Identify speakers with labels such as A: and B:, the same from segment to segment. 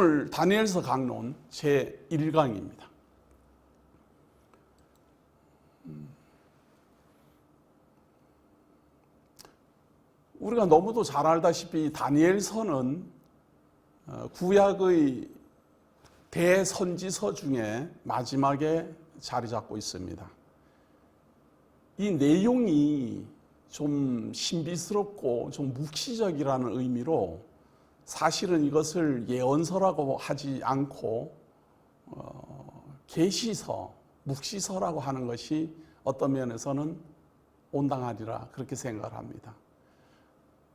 A: 오늘 다니엘서 강론 제1강입니다. 우리가 너무도 잘 알다시피 다니엘서는 구약의 대선지서 중에 마지막에 자리 잡고 있습니다. 이 내용이 좀 신비스럽고 좀 묵시적이라는 의미로 사실은 이것을 예언서라고 하지 않고 계시서, 묵시서라고 하는 것이 어떤 면에서는 온당하리라 그렇게 생각을 합니다.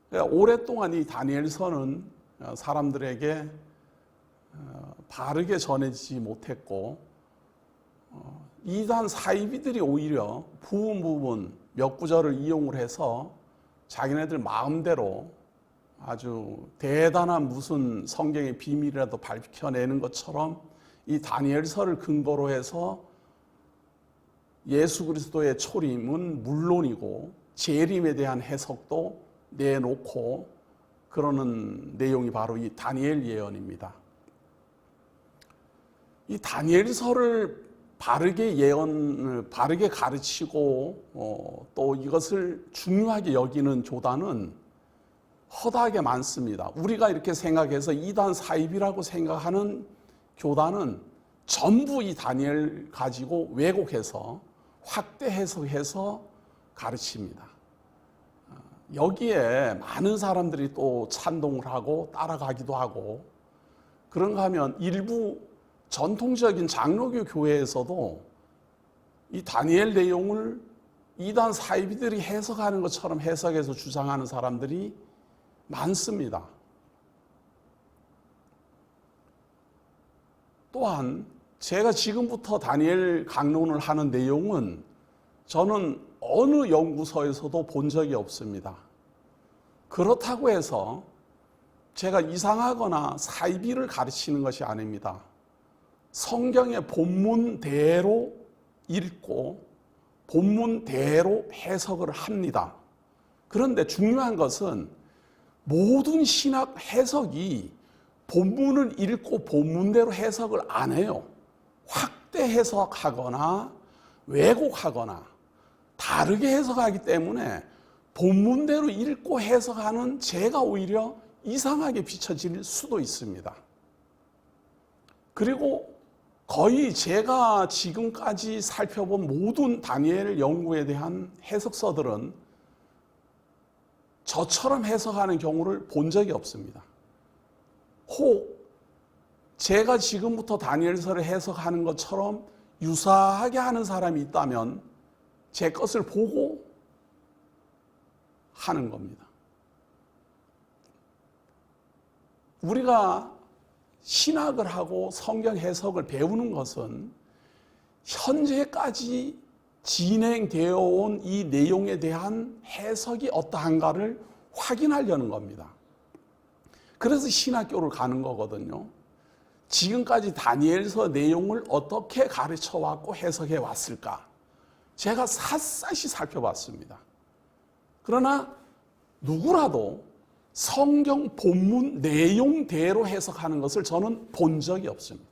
A: 그러니까 오랫동안 이 다니엘서는 사람들에게 바르게 전해지지 못했고 이단 사이비들이 오히려 부분 몇 구절을 이용을 해서 자기네들 마음대로 아주 대단한 무슨 성경의 비밀이라도 밝혀내는 것처럼 이 다니엘서를 근거로 해서 예수 그리스도의 초림은 물론이고 재림에 대한 해석도 내놓고 그러는 내용이 바로 이 다니엘 예언입니다. 이 다니엘서를 바르게 가르치고 또 이것을 중요하게 여기는 교단은 허다하게 많습니다. 우리가 이렇게 생각해서 이단 사입이라고 생각하는 교단은 전부 이 다니엘 가지고 왜곡해서 확대 해석해서 가르칩니다. 여기에 많은 사람들이 또 찬동을 하고 따라가기도 하고 그런가 하면 일부 전통적인 장로교 교회에서도 이 다니엘 내용을 이단 사이비들이 해석하는 것처럼 해석해서 주장하는 사람들이 많습니다. 또한 제가 지금부터 다니엘 강론을 하는 내용은 저는 어느 연구서에서도 본 적이 없습니다. 그렇다고 해서 제가 이상하거나 사이비를 가르치는 것이 아닙니다. 성경의 본문대로 읽고 본문대로 해석을 합니다. 그런데 중요한 것은 모든 신학 해석이 본문을 읽고 본문대로 해석을 안 해요. 확대 해석하거나 왜곡하거나 다르게 해석하기 때문에 본문대로 읽고 해석하는 제가 오히려 이상하게 비춰질 수도 있습니다. 그리고 거의 제가 지금까지 살펴본 모든 다니엘 연구에 대한 해석서들은 저처럼 해석하는 경우를 본 적이 없습니다. 혹 제가 지금부터 다니엘서를 해석하는 것처럼 유사하게 하는 사람이 있다면 제 것을 보고 하는 겁니다. 우리가 신학을 하고 성경 해석을 배우는 것은 현재까지 진행되어 온 이 내용에 대한 해석이 어떠한가를 확인하려는 겁니다. 그래서 신학교를 가는 거거든요. 지금까지 다니엘서 내용을 어떻게 가르쳐 왔고 해석해 왔을까? 제가 샅샅이 살펴봤습니다. 그러나 누구라도 성경 본문 내용대로 해석하는 것을 저는 본 적이 없습니다.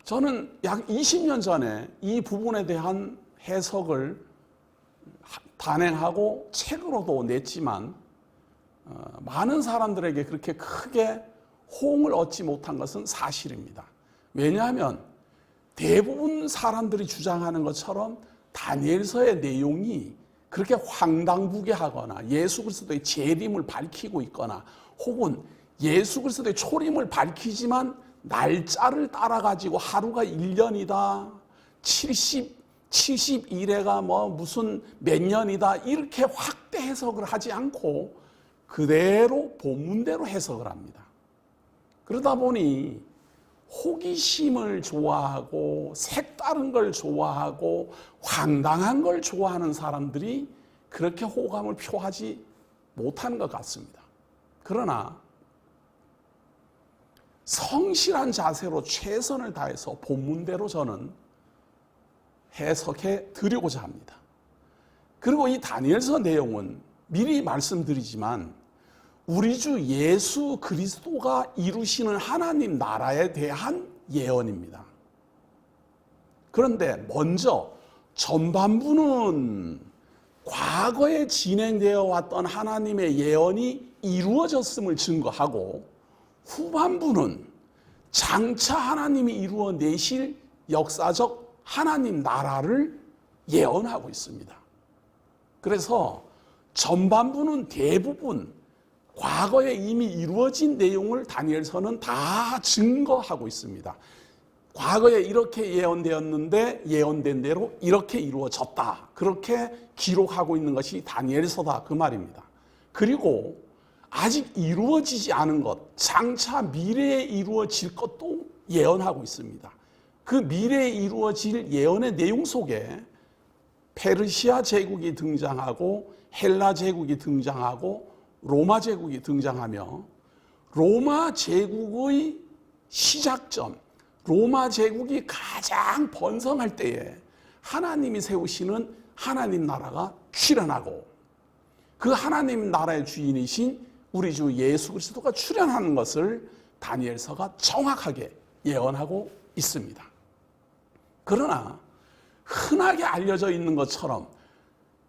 A: 저는 약 20년 전에 이 부분에 대한 해석을 단행하고 책으로도 냈지만 많은 사람들에게 그렇게 크게 호응을 얻지 못한 것은 사실입니다. 왜냐하면 대부분 사람들이 주장하는 것처럼 다니엘서의 내용이 그렇게 황당무계하거나 예수 그리스도의 재림을 밝히고 있거나 혹은 예수 그리스도의 초림을 밝히지만 날짜를 따라가지고 하루가 1년이다, 70일에가 무슨 몇 년이다 이렇게 확대 해석을 하지 않고 그대로 본문대로 해석을 합니다. 그러다 보니 호기심을 좋아하고 색다른 걸 좋아하고 황당한 걸 좋아하는 사람들이 그렇게 호감을 표하지 못하는 것 같습니다. 그러나 성실한 자세로 최선을 다해서 본문대로 저는 해석해 드리고자 합니다. 그리고 이 다니엘서 내용은 미리 말씀드리지만 우리 주 예수 그리스도가 이루시는 하나님 나라에 대한 예언입니다. 그런데 먼저 전반부는 과거에 진행되어 왔던 하나님의 예언이 이루어졌음을 증거하고, 후반부는 장차 하나님이 이루어내실 역사적 하나님 나라를 예언하고 있습니다. 그래서 전반부는 대부분 과거에 이미 이루어진 내용을 다니엘서는 다 증거하고 있습니다. 과거에 이렇게 예언되었는데 예언된 대로 이렇게 이루어졌다, 그렇게 기록하고 있는 것이 다니엘서다, 그 말입니다. 그리고 아직 이루어지지 않은 것, 장차 미래에 이루어질 것도 예언하고 있습니다. 그 미래에 이루어질 예언의 내용 속에 페르시아 제국이 등장하고 헬라 제국이 등장하고 로마 제국이 등장하며, 로마 제국의 시작점, 로마 제국이 가장 번성할 때에 하나님이 세우시는 하나님 나라가 출현하고, 그 하나님 나라의 주인이신 우리 주 예수 그리스도가 출현하는 것을 다니엘서가 정확하게 예언하고 있습니다. 그러나 흔하게 알려져 있는 것처럼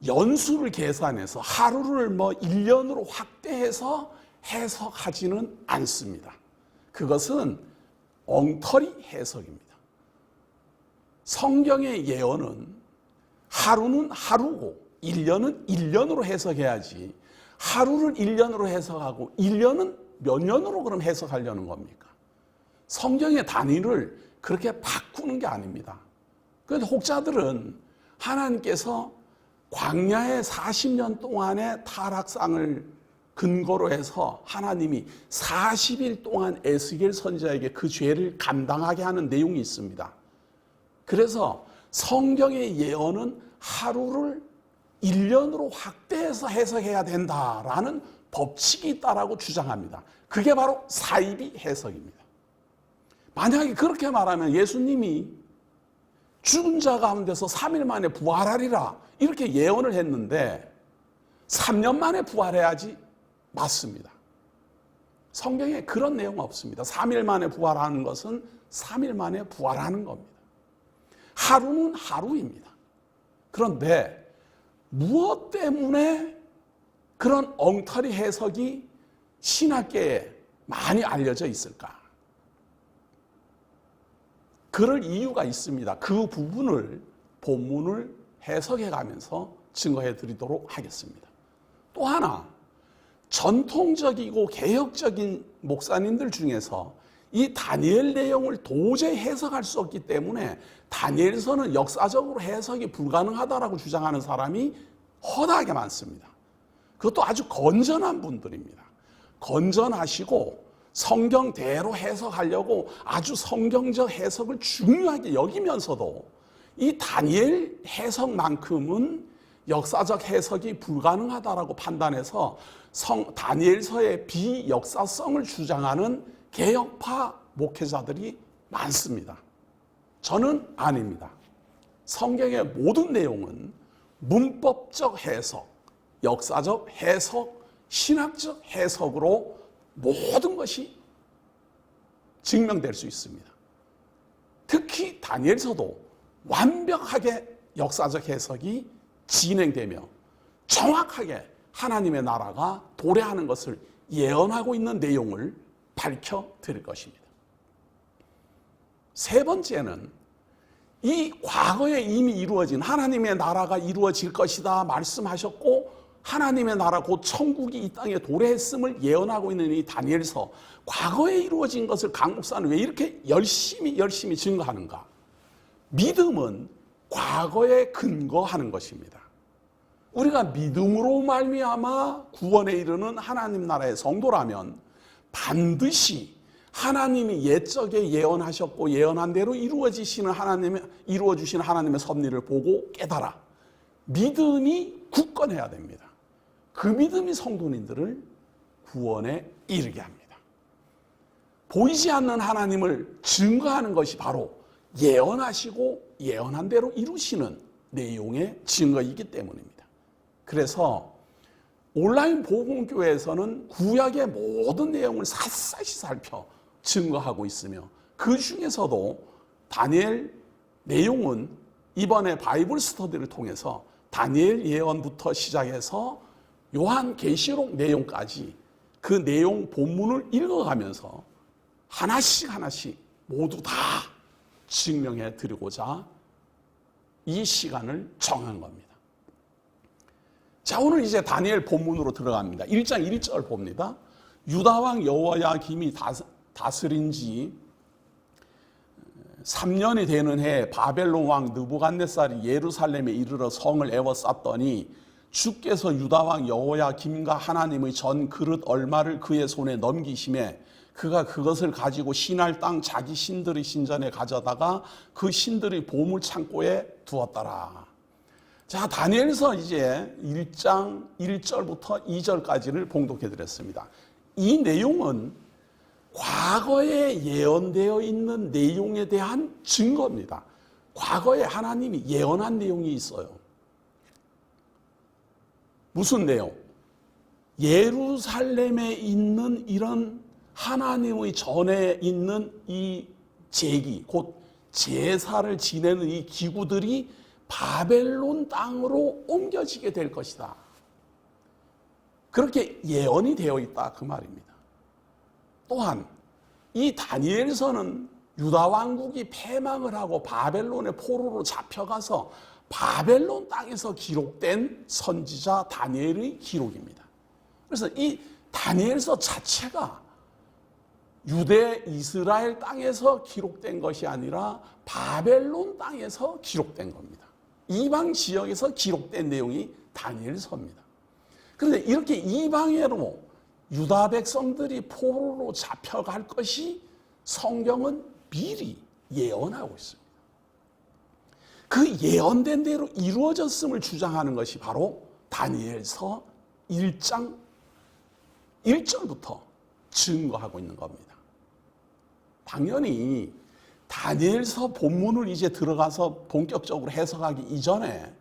A: 연수를 계산해서 하루를 1년으로 확대해서 해석하지는 않습니다. 그것은 엉터리 해석입니다. 성경의 예언은 하루는 하루고 1년은 1년으로 해석해야지, 하루를 1년으로 해석하고 1년은 몇 년으로 그럼 해석하려는 겁니까? 성경의 단위를 그렇게 바꾸는 게 아닙니다. 그런데 혹자들은 하나님께서 광야의 40년 동안의 타락상을 근거로 해서 하나님이 40일 동안 에스겔 선지자에게 그 죄를 감당하게 하는 내용이 있습니다. 그래서 성경의 예언은 하루를 1년으로 확대해서 해석해야 된다라는 법칙이 있다라고 주장합니다. 그게 바로 사이비 해석입니다. 만약에 그렇게 말하면 예수님이 죽은 자 가운데서 3일 만에 부활하리라 이렇게 예언을 했는데 3년 만에 부활해야지 맞습니다. 성경에 그런 내용 없습니다. 3일 만에 부활하는 것은 3일 만에 부활하는 겁니다. 하루는 하루입니다. 그런데 무엇 때문에 그런 엉터리 해석이 신학계에 많이 알려져 있을까? 그럴 이유가 있습니다. 그 부분을 본문을 해석해 가면서 증거해 드리도록 하겠습니다. 또 하나, 전통적이고 개혁적인 목사님들 중에서 이 다니엘 내용을 도저히 해석할 수 없기 때문에 다니엘서는 역사적으로 해석이 불가능하다라고 주장하는 사람이 허다하게 많습니다. 그것도 아주 건전한 분들입니다. 건전하시고 성경대로 해석하려고 아주 성경적 해석을 중요하게 여기면서도 이 다니엘 해석만큼은 역사적 해석이 불가능하다라고 판단해서 다니엘서의 비역사성을 주장하는 개혁파 목회자들이 많습니다. 저는 아닙니다. 성경의 모든 내용은 문법적 해석, 역사적 해석, 신학적 해석으로 모든 것이 증명될 수 있습니다. 특히 다니엘서도 완벽하게 역사적 해석이 진행되며 정확하게 하나님의 나라가 도래하는 것을 예언하고 있는 내용을 밝혀드릴 것입니다. 세 번째는 이 과거에 이미 이루어진 하나님의 나라가 이루어질 것이다 말씀하셨고, 하나님의 나라 곧 천국이 이 땅에 도래했음을 예언하고 있는 이 다니엘서, 과거에 이루어진 것을 강 목사는 왜 이렇게 열심히 증거하는가? 믿음은 과거에 근거하는 것입니다. 우리가 믿음으로 말미암아 구원에 이르는 하나님 나라의 성도라면 반드시 하나님이 옛적에 예언하셨고 예언한 대로 이루어주시는 하나님의 섭리를 보고 깨달아 믿음이 굳건해야 됩니다. 그 믿음이 성도님들을 구원에 이르게 합니다. 보이지 않는 하나님을 증거하는 것이 바로 예언하시고 예언한 대로 이루시는 내용의 증거이기 때문입니다. 그래서 온라인 복음교회에서는 구약의 모든 내용을 샅샅이 살펴 증거하고 있으며 그 중에서도 다니엘 내용은 이번에 바이블 스터디를 통해서 다니엘 예언부터 시작해서 요한계시록 내용까지 그 내용 본문을 읽어가면서 하나씩 모두 다 증명해 드리고자 이 시간을 정한 겁니다. 자, 오늘 이제 다니엘 본문으로 들어갑니다. 1장 1절 봅니다. 유다왕 여호야김이 다스린 지 3년이 되는 해에 바벨론 왕 느부갓네살이 예루살렘에 이르러 성을 에워쌌더니 주께서 유다왕 여호야김과 하나님의 전 그릇 얼마를 그의 손에 넘기심에 그가 그것을 가지고 신할 땅 자기 신들의 신전에 가져다가 그 신들의 보물 창고에 두었더라. 자, 다니엘서 이제 1장 1절부터 2절까지를 봉독해 드렸습니다. 이 내용은 과거에 예언되어 있는 내용에 대한 증거입니다. 과거에 하나님이 예언한 내용이 있어요. 무슨 내용? 예루살렘에 있는 이런 하나님의 전에 있는 이 제기, 곧 제사를 지내는 이 기구들이 바벨론 땅으로 옮겨지게 될 것이다. 그렇게 예언이 되어 있다 그 말입니다. 또한 이 다니엘서는 유다 왕국이 패망을 하고 바벨론의 포로로 잡혀가서 바벨론 땅에서 기록된 선지자 다니엘의 기록입니다. 그래서 이 다니엘서 자체가 유대 이스라엘 땅에서 기록된 것이 아니라 바벨론 땅에서 기록된 겁니다. 이방 지역에서 기록된 내용이 다니엘서입니다. 그런데 이렇게 이방으로 유다 백성들이 포로로 잡혀갈 것이 성경은 미리 예언하고 있습니다. 그 예언된 대로 이루어졌음을 주장하는 것이 바로 다니엘서 1장 1절부터 증거하고 있는 겁니다. 당연히 다니엘서 본문을 이제 들어가서 본격적으로 해석하기 이전에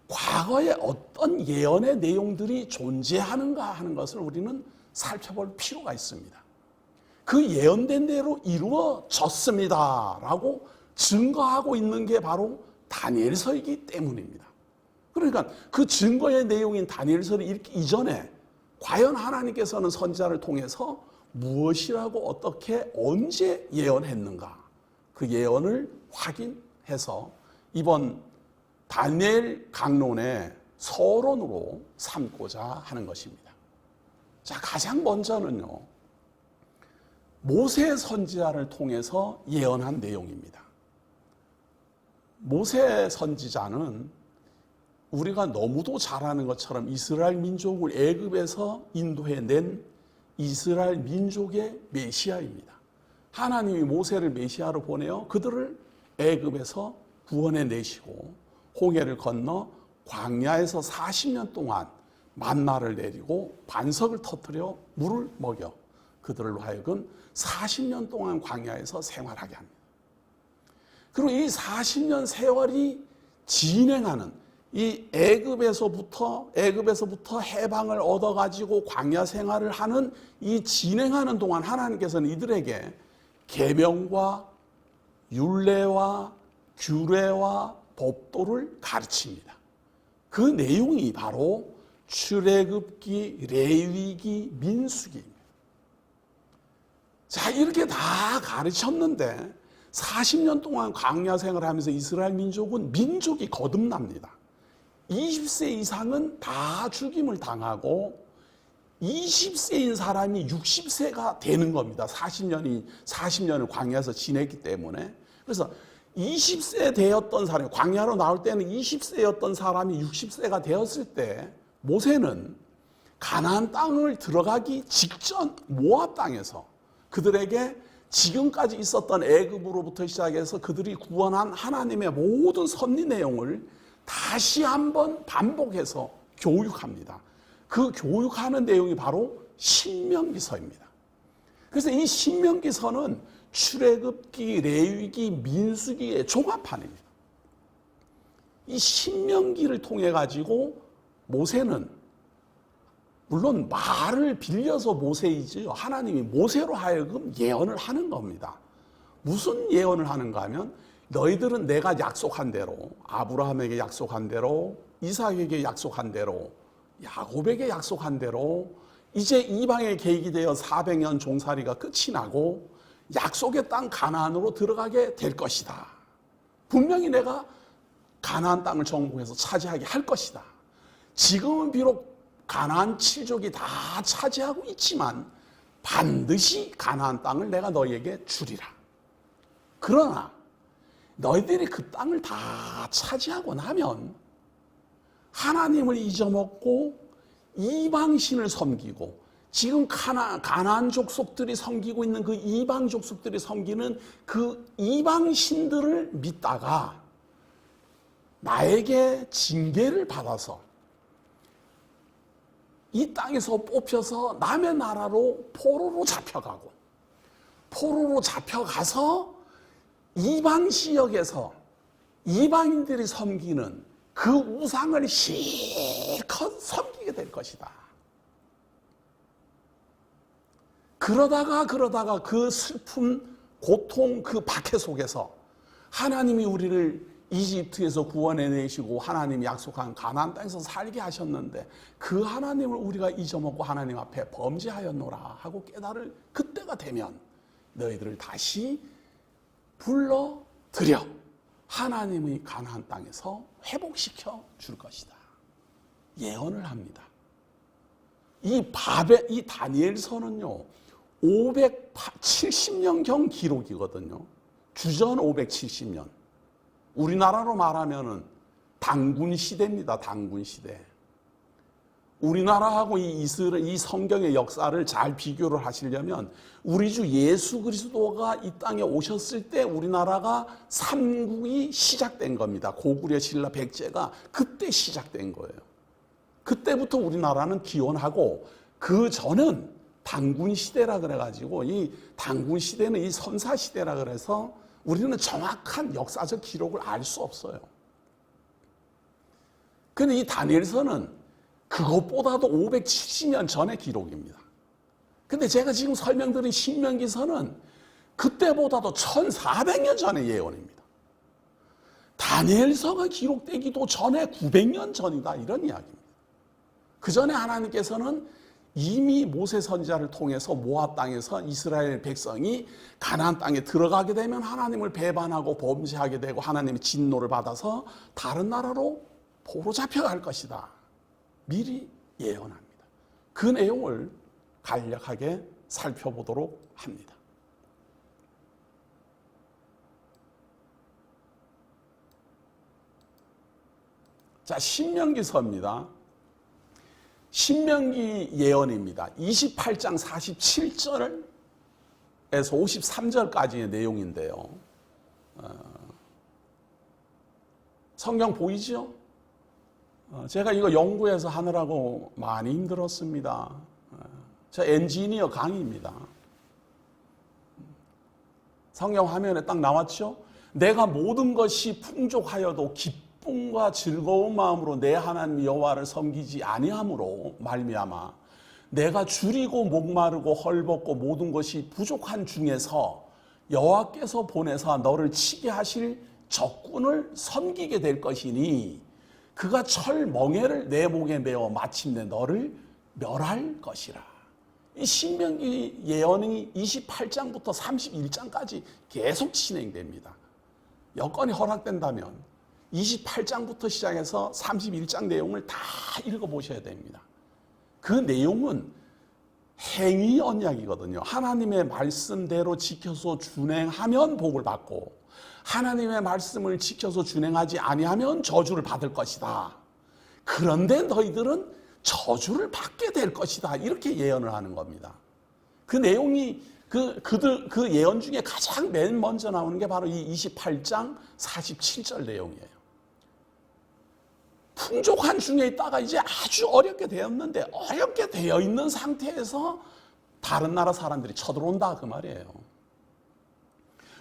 A: 과거에 어떤 예언의 내용들이 존재하는가 하는 것을 우리는 살펴볼 필요가 있습니다. 그 예언된 대로 이루어졌습니다라고 증거하고 있는 게 바로 다니엘서이기 때문입니다. 그러니까 그 증거의 내용인 다니엘서를 읽기 이전에 과연 하나님께서는 선지자를 통해서 무엇이라고 어떻게 언제 예언했는가, 그 예언을 확인해서 이번 다니엘 강론의 서론으로 삼고자 하는 것입니다. 자, 가장 먼저는요, 모세 선지자를 통해서 예언한 내용입니다. 모세 선지자는 우리가 너무도 잘 아는 것처럼 이스라엘 민족을 애굽에서 인도해낸 이스라엘 민족의 메시아입니다. 하나님이 모세를 메시아로 보내어 그들을 애굽에서 구원해내시고 홍해를 건너 광야에서 40년 동안 만나를 내리고 반석을 터뜨려 물을 먹여 그들로 하여금 40년 동안 광야에서 생활하게 합니다. 그리고 이 40년 세월이 진행하는 이 애굽에서부터 해방을 얻어가지고 광야 생활을 하는 이 진행하는 동안 하나님께서는 이들에게 계명과 율례와 규례와 법도를 가르칩니다. 그 내용이 바로 출애굽기, 레위기, 민수기입니다. 자, 이렇게 다 가르쳤는데 40년 동안 광야 생활을 하면서 이스라엘 민족은 민족이 거듭납니다. 20세 이상은 다 죽임을 당하고 20세인 사람이 60세가 되는 겁니다. 40년을 광야에서 지냈기 때문에. 그래서 20세 되었던 사람이, 광야로 나올 때는 20세였던 사람이 60세가 되었을 때 모세는 가나안 땅을 들어가기 직전 모압 땅에서 그들에게 지금까지 있었던 애굽으로부터 시작해서 그들이 구원한 하나님의 모든 섭리 내용을 다시 한번 반복해서 교육합니다. 그 교육하는 내용이 바로 신명기서입니다. 그래서 이 신명기서는 출애굽기, 레위기, 민수기의 종합판입니다. 이 신명기를 통해 가지고 모세는 물론 말을 빌려서 모세이지요. 하나님이 모세로 하여금 예언을 하는 겁니다. 무슨 예언을 하는가 하면 너희들은 내가 약속한 대로, 아브라함에게 약속한 대로, 이삭에게 약속한 대로, 야곱에게 약속한 대로 이제 이방의 계획이 되어 400년 종살이가 끝이 나고 약속의 땅 가나안으로 들어가게 될 것이다. 분명히 내가 가나안 땅을 정복해서 차지하게 할 것이다. 지금은 비록 가나안 7족이 다 차지하고 있지만 반드시 가나안 땅을 내가 너희에게 주리라. 그러나 너희들이 그 땅을 다 차지하고 나면 하나님을 잊어먹고 이방신을 섬기고 지금 가나안 족속들이 섬기고 있는 그 이방 족속들이 섬기는 그 이방신들을 믿다가 나에게 징계를 받아서 이 땅에서 뽑혀서 남의 나라로 포로로 잡혀가고 포로로 잡혀가서 이방 지역에서 이방인들이 섬기는 그 우상을 실컷 섬기게 될 것이다. 그러다가 그 슬픔, 고통, 그 박해 속에서 하나님이 우리를 이집트에서 구원해내시고 하나님이 약속한 가나안 땅에서 살게 하셨는데 그 하나님을 우리가 잊어먹고 하나님 앞에 범죄하였노라 하고 깨달을 그때가 되면 너희들을 다시 불러들여 하나님의 가나안 땅에서 회복시켜 줄 것이다. 예언을 합니다. 이 다니엘서는요 570년경 기록이거든요. 주전 570년. 우리나라로 말하면은 당군 시대입니다. 당군 시대. 우리나라하고 이 성경의 역사를 잘 비교를 하시려면 우리 주 예수 그리스도가 이 땅에 오셨을 때 우리나라가 삼국이 시작된 겁니다. 고구려 신라 백제가 그때 시작된 거예요. 그때부터 우리나라는 기원하고 그 전은 당군 시대라 그래가지고 이 당군 시대는 이 선사 시대라 그래서 우리는 정확한 역사적 기록을 알 수 없어요. 근데 이 다니엘서는 그것보다도 570년 전의 기록입니다. 근데 제가 지금 설명드린 신명기서는 그때보다도 1400년 전의 예언입니다. 다니엘서가 기록되기도 전에 900년 전이다 이런 이야기입니다. 그 전에 하나님께서는 이미 모세 선지자를 통해서 모압 땅에서 이스라엘 백성이 가나안 땅에 들어가게 되면 하나님을 배반하고 범죄하게 되고 하나님의 진노를 받아서 다른 나라로 포로 잡혀갈 것이다. 미리 예언합니다. 그 내용을 간략하게 살펴보도록 합니다. 자, 신명기서입니다. 신명기 예언입니다. 28장 47절에서 53절까지의 내용인데요. 성경 보이죠? 제가 이거 연구해서 하느라고 많이 힘들었습니다. 저 엔지니어 강의입니다. 성경 화면에 딱 나왔죠? 내가 모든 것이 풍족하여도 기쁨과 즐거운 마음으로 내 하나님 여호와를 섬기지 아니함으로 말미암아 내가 줄이고 목마르고 헐벗고 모든 것이 부족한 중에서 여호와께서 보내사 너를 치게 하실 적군을 섬기게 될 것이니 그가 철 멍에를 내 목에 메어 마침내 너를 멸할 것이라. 이 신명기 예언이 28장부터 31장까지 계속 진행됩니다. 여건이 허락된다면 28장부터 시작해서 31장 내용을 다 읽어보셔야 됩니다. 그 내용은 행위 언약이거든요. 하나님의 말씀대로 지켜서 준행하면 복을 받고 하나님의 말씀을 지켜서 준행하지 아니하면 저주를 받을 것이다. 그런데 너희들은 저주를 받게 될 것이다. 이렇게 예언을 하는 겁니다. 그 내용이 그 예언 중에 가장 맨 먼저 나오는 게 바로 이 28장 47절 내용이에요. 풍족한 중에 있다가 이제 아주 어렵게 되었는데 어렵게 되어 있는 상태에서 다른 나라 사람들이 쳐들어온다 그 말이에요.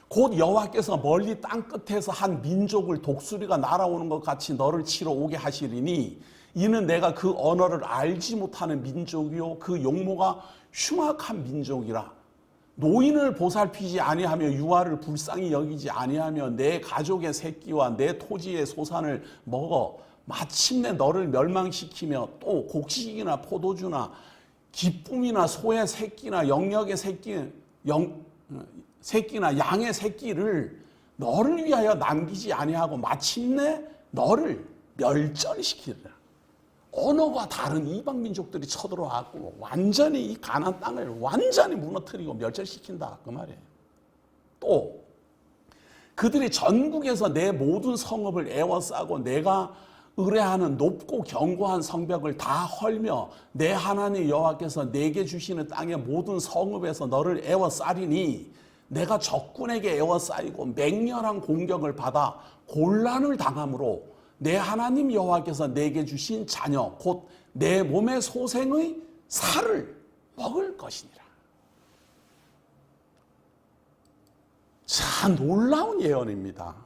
A: 곧 여호와께서 멀리 땅끝에서 한 민족을 독수리가 날아오는 것 같이 너를 치러 오게 하시리니 이는 내가 그 언어를 알지 못하는 민족이요 그 용모가 흉악한 민족이라. 노인을 보살피지 아니하며 유아를 불쌍히 여기지 아니하며 내 가족의 새끼와 내 토지의 소산을 먹어 마침내 너를 멸망시키며 또 곡식이나 포도주나 기쁨이나 소의 새끼나 영역의 새끼나 양의 새끼를 너를 위하여 남기지 아니하고 마침내 너를 멸절시키리라. 언어가 다른 이방 민족들이 쳐들어왔고 완전히 이 가나안 땅을 완전히 무너뜨리고 멸절시킨다 그 말이에요. 또 그들이 전국에서 내 모든 성읍을 에워싸고 내가 의뢰하는 높고 견고한 성벽을 다 헐며 내 하나님 여호와께서 내게 주시는 땅의 모든 성읍에서 너를 에워싸리니 내가 적군에게 에워싸이고 맹렬한 공격을 받아 곤란을 당함으로 내 하나님 여호와께서 내게 주신 자녀 곧 내 몸의 소생의 살을 먹을 것이니라. 참 놀라운 예언입니다.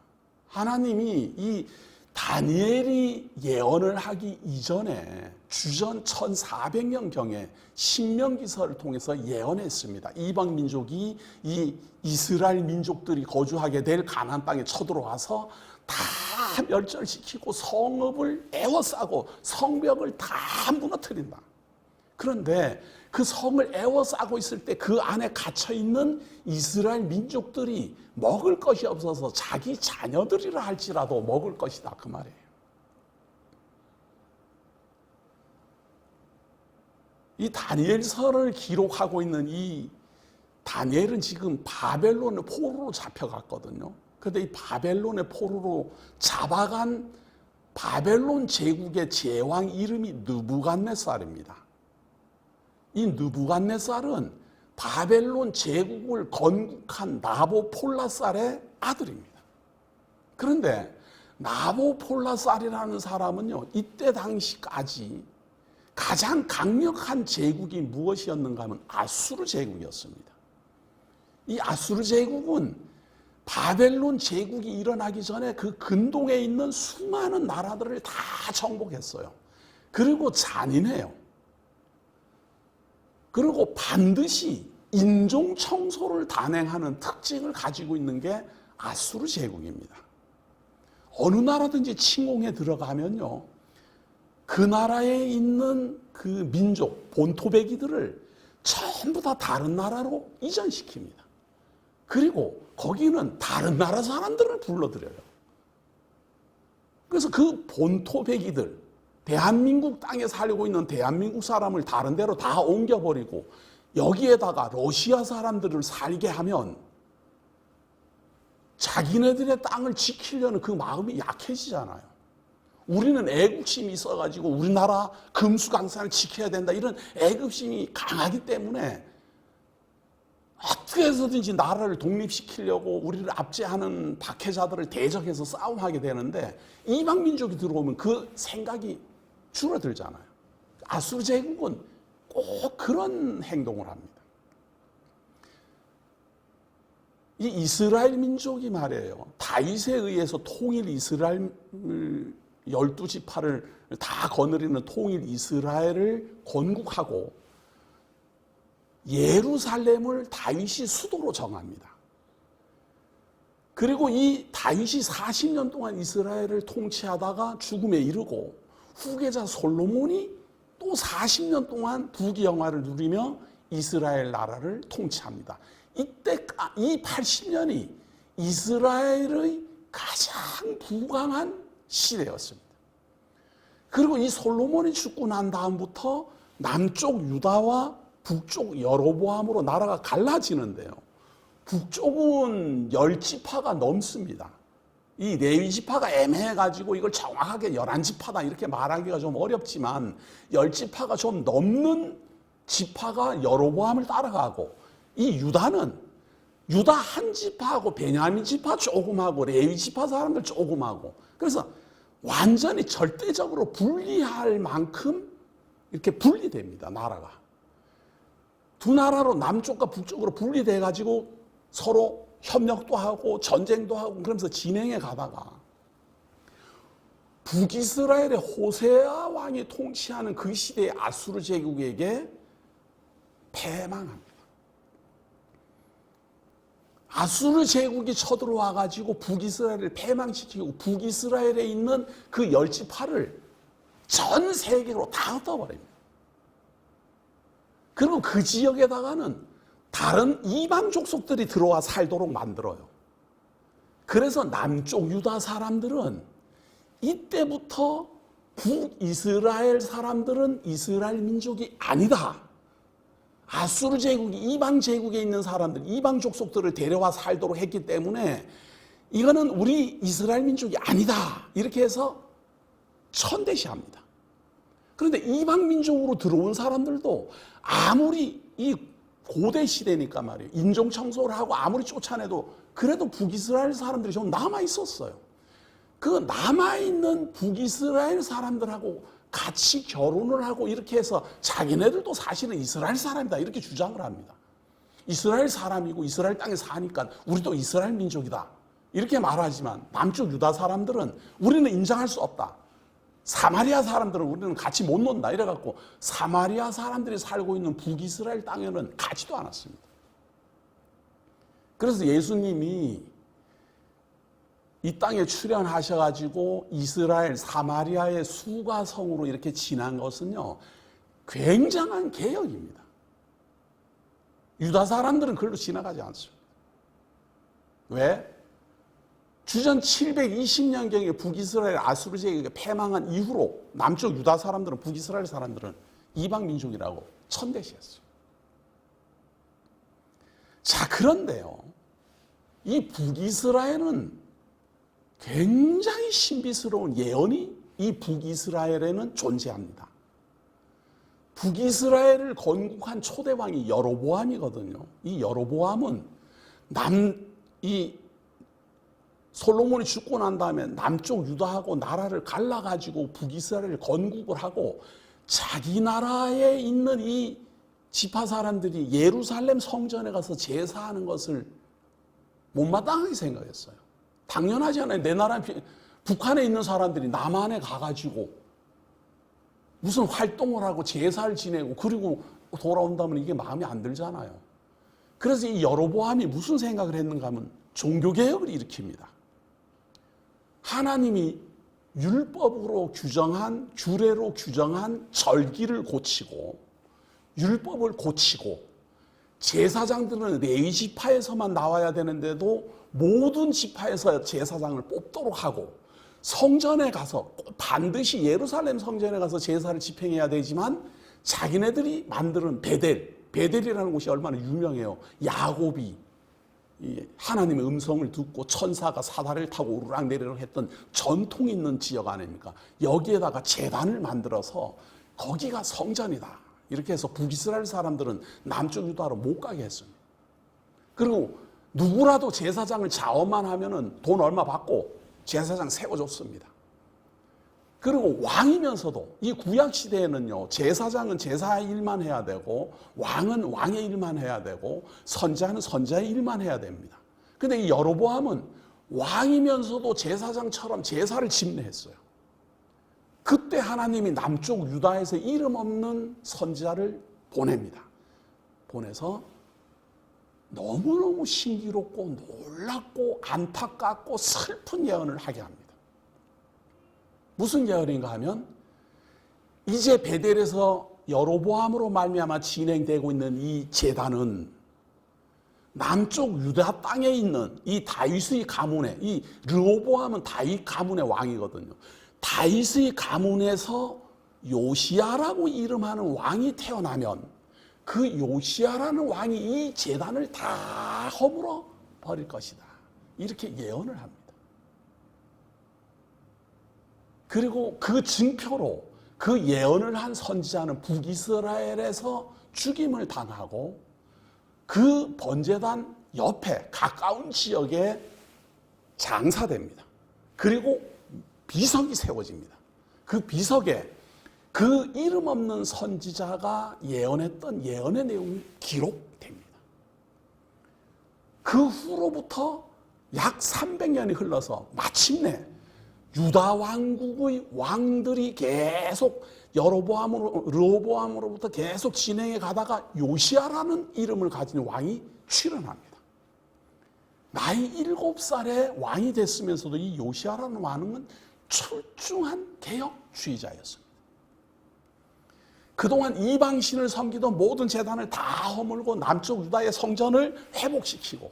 A: 하나님이 이 다니엘이 예언을 하기 이전에 주전 1400년경에 신명기서를 통해서 예언했습니다. 이방 민족이 이 이스라엘 민족들이 거주하게 될 가나안 땅에 쳐들어와서 다 멸절시키고 성읍을 에워싸고 성벽을 다 무너뜨린다. 그런데 그 성을 에워싸고 있을 때 그 안에 갇혀있는 이스라엘 민족들이 먹을 것이 없어서 자기 자녀들이라 할지라도 먹을 것이다 그 말이에요. 이 다니엘서를 기록하고 있는 이 다니엘은 지금 바벨론의 포로로 잡혀갔거든요. 그런데 이 바벨론의 포로로 잡아간 바벨론 제국의 제왕 이름이 느부갓네살입니다. 이 느부갓네살은 바벨론 제국을 건국한 나보폴라살의 아들입니다. 그런데 나보폴라살이라는 사람은요, 이때 당시까지 가장 강력한 제국이 무엇이었는가 하면 아수르 제국이었습니다. 이 아수르 제국은 바벨론 제국이 일어나기 전에 그 근동에 있는 수많은 나라들을 다 정복했어요. 그리고 잔인해요. 그리고 반드시 인종 청소를 단행하는 특징을 가지고 있는 게 아수르 제국입니다. 어느 나라든지 침공에 들어가면요, 그 나라에 있는 그 민족, 본토배기들을 전부 다 다른 나라로 이전시킵니다. 그리고 거기는 다른 나라 사람들을 불러들여요. 그래서 그 본토배기들, 대한민국 땅에 살고 있는 대한민국 사람을 다른 데로 다 옮겨버리고 여기에다가 러시아 사람들을 살게 하면 자기네들의 땅을 지키려는 그 마음이 약해지잖아요. 우리는 애국심이 있어가지고 우리나라 금수강산을 지켜야 된다 이런 애국심이 강하기 때문에 어떻게 해서든지 나라를 독립시키려고 우리를 압제하는 박해자들을 대적해서 싸움하게 되는데 이방 민족이 들어오면 그 생각이 줄어들잖아요. 아수르 제국은 꼭 그런 행동을 합니다. 이 이스라엘 민족이 말이에요, 다윗에 의해서 통일 이스라엘 12지파를 다 거느리는 통일 이스라엘을 건국하고 예루살렘을 다윗이 수도로 정합니다. 그리고 이 다윗이 40년 동안 이스라엘을 통치하다가 죽음에 이르고 후계자 솔로몬이 또 40년 동안 부귀영화를 누리며 이스라엘 나라를 통치합니다. 이때 이 80년이 이스라엘의 가장 부강한 시대였습니다. 그리고 이 솔로몬이 죽고 난 다음부터 남쪽 유다와 북쪽 여로보암으로 나라가 갈라지는데요. 북쪽은 10지파가 넘습니다. 이 레위지파가 애매해가지고 이걸 정확하게 11지파다 이렇게 말하기가 좀 어렵지만 10지파가 좀 넘는 지파가 여로보암을 따라가고 이 유다는 유다 한 지파하고 베냐민 지파 조금하고 레위 지파 사람들 조금하고 그래서 완전히 절대적으로 분리할 만큼 이렇게 분리됩니다. 나라가. 두 나라로 남쪽과 북쪽으로 분리돼 가지고 서로 협력도 하고 전쟁도 하고 그러면서 진행해 가다가 북이스라엘의 호세아 왕이 통치하는 그 시대의 아수르 제국에게 패망합니다. 아수르 제국이 쳐들어와 가지고 북이스라엘을 패망시키고 북이스라엘에 있는 그 10지파를 전 세계로 다 흩어버립니다. 그리고 그 지역에다가는 다른 이방 족속들이 들어와 살도록 만들어요. 그래서 남쪽 유다 사람들은 이때부터 북이스라엘 사람들은 이스라엘 민족이 아니다. 아수르 제국이 이방 제국에 있는 사람들, 이방 족속들을 데려와 살도록 했기 때문에 이거는 우리 이스라엘 민족이 아니다. 이렇게 해서 천대시합니다. 그런데 이방 민족으로 들어온 사람들도 아무리 이 고대 시대니까 말이에요. 인종 청소를 하고 아무리 쫓아내도 그래도 북이스라엘 사람들이 좀 남아 있었어요. 그 남아있는 북이스라엘 사람들하고 같이 결혼을 하고 이렇게 해서 자기네들도 사실은 이스라엘 사람이다 이렇게 주장을 합니다. 이스라엘 사람이고 이스라엘 땅에 사니까 우리도 이스라엘 민족이다 이렇게 말하지만 남쪽 유다 사람들은 우리는 인정할 수 없다. 사마리아 사람들은 우리는 같이 못 논다 이래갖고 사마리아 사람들이 살고 있는 북이스라엘 땅에는 가지도 않았습니다. 그래서 예수님이 이 땅에 출현하셔가지고 이스라엘 사마리아의 수가성으로 이렇게 지난 것은요 굉장한 개혁입니다. 유다 사람들은 그걸로 지나가지 않습니다. 왜? 주전 720년경에 북이스라엘 아수르 제국이 패망한 이후로 남쪽 유다 사람들은 북이스라엘 사람들은 이방 민족이라고 천대시했어요. 자, 그런데요 이 북이스라엘은 굉장히 신비스러운 예언이 이 북이스라엘에는 존재합니다. 북이스라엘을 건국한 초대왕이 여로보암이거든요. 이 여로보암은 이 솔로몬이 죽고 난 다음에 남쪽 유다하고 나라를 갈라가지고 북이스라엘을 건국을 하고 자기 나라에 있는 이 지파 사람들이 예루살렘 성전에 가서 제사하는 것을 못마땅하게 생각했어요. 당연하지 않아요. 내 나라 북한에 있는 사람들이 남한에 가가지고 무슨 활동을 하고 제사를 지내고 그리고 돌아온다면 이게 마음에 안 들잖아요. 그래서 이 여로보암이 무슨 생각을 했는가 하면 종교개혁을 일으킵니다. 하나님이 율법으로 규정한 규례로 규정한 절기를 고치고 율법을 고치고 제사장들은 레위 지파에서만 나와야 되는데도 모든 지파에서 제사장을 뽑도록 하고 성전에 가서 반드시 예루살렘 성전에 가서 제사를 집행해야 되지만 자기네들이 만드는 베델이라는 곳이 얼마나 유명해요. 야곱이 하나님의 음성을 듣고 천사가 사다리를 타고 오르락내리락 했던 전통 있는 지역 아닙니까? 여기에다가 제단을 만들어서 거기가 성전이다. 이렇게 해서 북이스라엘 사람들은 남쪽 유다로 못 가게 했습니다. 그리고 누구라도 제사장을 자원만 하면은 돈 얼마 받고 제사장 세워줬습니다. 그리고 왕이면서도 이 구약 시대에는요 제사장은 제사의 일만 해야 되고 왕은 왕의 일만 해야 되고 선지자는 선지자의 일만 해야 됩니다. 근데 이 여로보암은 왕이면서도 제사장처럼 제사를 집례했어요. 그때 하나님이 남쪽 유다에서 이름 없는 선지자를 보냅니다. 보내서 너무너무 신기롭고 놀랍고 안타깝고 슬픈 예언을 하게 합니다. 무슨 예언인가 하면 이제 베델에서 여로보암으로 말미암아 진행되고 있는 이 제단은 남쪽 유다 땅에 있는 이 다윗의 가문에 이 르호보암은 다윗 가문의 왕이거든요. 다윗의 가문에서 요시야라고 이름하는 왕이 태어나면 그 요시야라는 왕이 이 제단을 다 허물어 버릴 것이다. 이렇게 예언을 합니다. 그리고 그 증표로 그 예언을 한 선지자는 북이스라엘에서 죽임을 당하고 그 번제단 옆에 가까운 지역에 장사됩니다. 그리고 비석이 세워집니다. 그 비석에 그 이름 없는 선지자가 예언했던 예언의 내용이 기록됩니다. 그 후로부터 약 300년이 흘러서 마침내 유다 왕국의 왕들이 계속 르호보암으로부터 계속 진행해 가다가 요시야라는 이름을 가진 왕이 출현합니다. 나이 7살에 왕이 됐으면서도 이 요시야라는 왕은 출중한 개혁주의자였습니다. 그동안 이방신을 섬기던 모든 재단을 다 허물고 남쪽 유다의 성전을 회복시키고,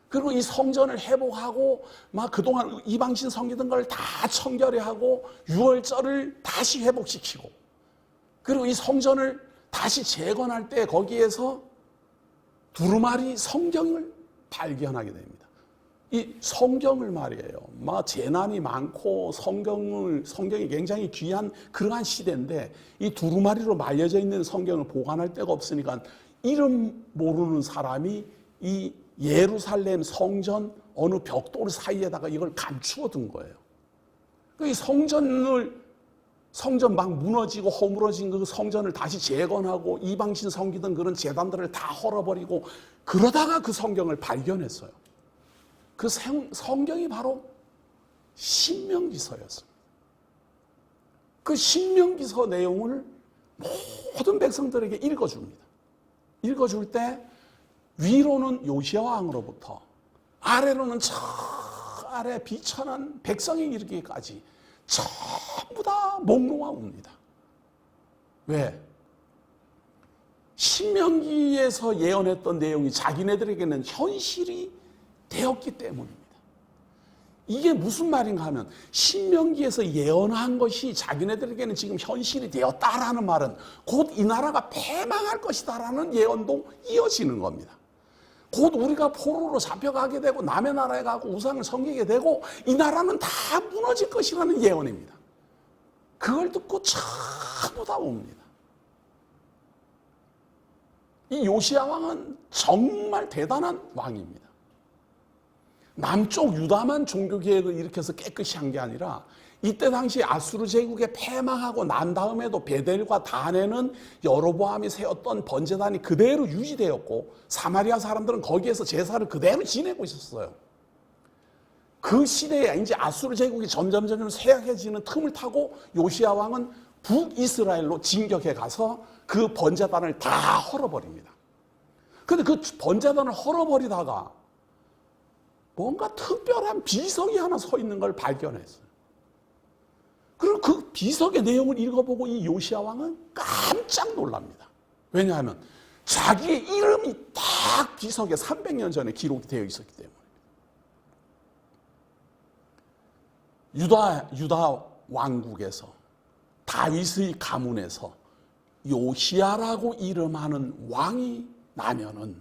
A: 그리고 이 성전을 회복하고 막 그동안 이방신 섬기던 걸 다 청결해하고 유월절을 다시 회복시키고, 그리고 이 성전을 다시 재건할 때 거기에서 두루마리 성경을 발견하게 됩니다. 이 성경을 말이에요. 막 재난이 많고 성경이 굉장히 귀한 그러한 시대인데, 이 두루마리로 말려져 있는 성경을 보관할 데가 없으니까 이름 모르는 사람이 이 예루살렘 성전 어느 벽돌 사이에다가 이걸 감추어 둔 거예요. 이 성전 막 무너지고 허물어진 그 성전을 다시 재건하고 이방신 섬기던 그런 제단들을 다 헐어버리고 그러다가 그 성경을 발견했어요. 그 성경이 바로 신명기서였습니다. 그 신명기서 내용을 모든 백성들에게 읽어줍니다. 읽어줄 때 위로는 요시야 왕으로부터 아래로는 저 아래 비천한 백성에 이르기까지 전부 다 몽롱하 웁니다. 왜? 신명기에서 예언했던 내용이 자기네들에게는 현실이 되었기 때문입니다. 이게 무슨 말인가 하면 신명기에서 예언한 것이 자기네들에게는 지금 현실이 되었다라는 말은 곧 이 나라가 패망할 것이다라는 예언도 이어지는 겁니다. 곧 우리가 포로로 잡혀가게 되고 남의 나라에 가고 우상을 섬기게 되고 이 나라는 다 무너질 것이라는 예언입니다. 그걸 듣고 전부 다 옵니다. 이 요시야 왕은 정말 대단한 왕입니다. 남쪽 유다만 종교개혁을 일으켜서 깨끗이 한 게 아니라 이때 당시 아수르 제국에 패망하고 난 다음에도 베델과 단에는 여로보암이 세웠던 번제단이 그대로 유지되었고 사마리아 사람들은 거기에서 제사를 그대로 지내고 있었어요. 그 시대에 이제 아수르 제국이 점점 쇠약해지는 틈을 타고 요시야 왕은 북이스라엘로 진격해 가서 그 번제단을 다 헐어버립니다. 그런데 그 번제단을 헐어버리다가 뭔가 특별한 비석이 하나 서 있는 걸 발견했어요. 그리고 그 비석의 내용을 읽어보고 이 요시야 왕은 깜짝 놀랍니다. 왜냐하면 자기의 이름이 딱 비석에 300년 전에 기록이 되어 있었기 때문에. 유다 왕국에서 다윗의 가문에서 요시야라고 이름하는 왕이 나면은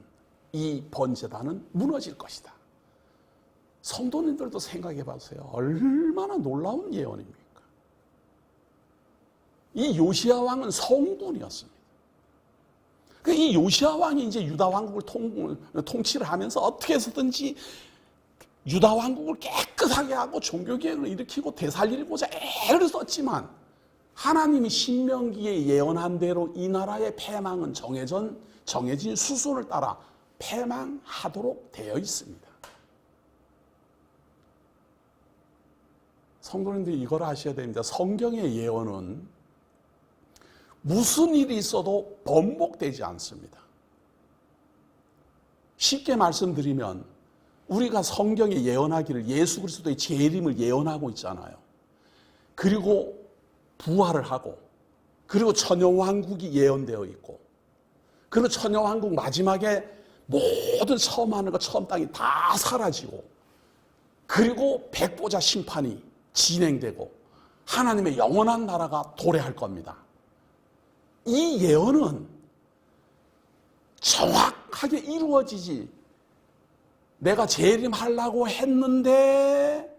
A: 이 번제단은 무너질 것이다. 성도님들도 생각해 보세요. 얼마나 놀라운 예언입니까? 이 요시야 왕은 성군이었습니다. 이 요시야 왕이 이제 유다 왕국을 통치를 하면서 어떻게 해서든지 유다 왕국을 깨끗하게 하고 종교개혁을 일으키고 되살리고자 애를 썼지만 하나님이 신명기에 예언한 대로 이 나라의 패망은 정해진 수순을 따라 패망하도록 되어 있습니다. 성도님들이 이걸 아셔야 됩니다. 성경의 예언은 무슨 일이 있어도 번복되지 않습니다. 쉽게 말씀드리면 우리가 성경에 예언하기를 예수 그리스도의 재림을 예언하고 있잖아요. 그리고 부활을 하고 그리고 천여왕국이 예언되어 있고 그리고 천여왕국 마지막에 모든 처음 하늘과 처음 땅이 다 사라지고 그리고 백보자 심판이 진행되고 하나님의 영원한 나라가 도래할 겁니다. 이 예언은 정확하게 이루어지지 내가 재림하려고 했는데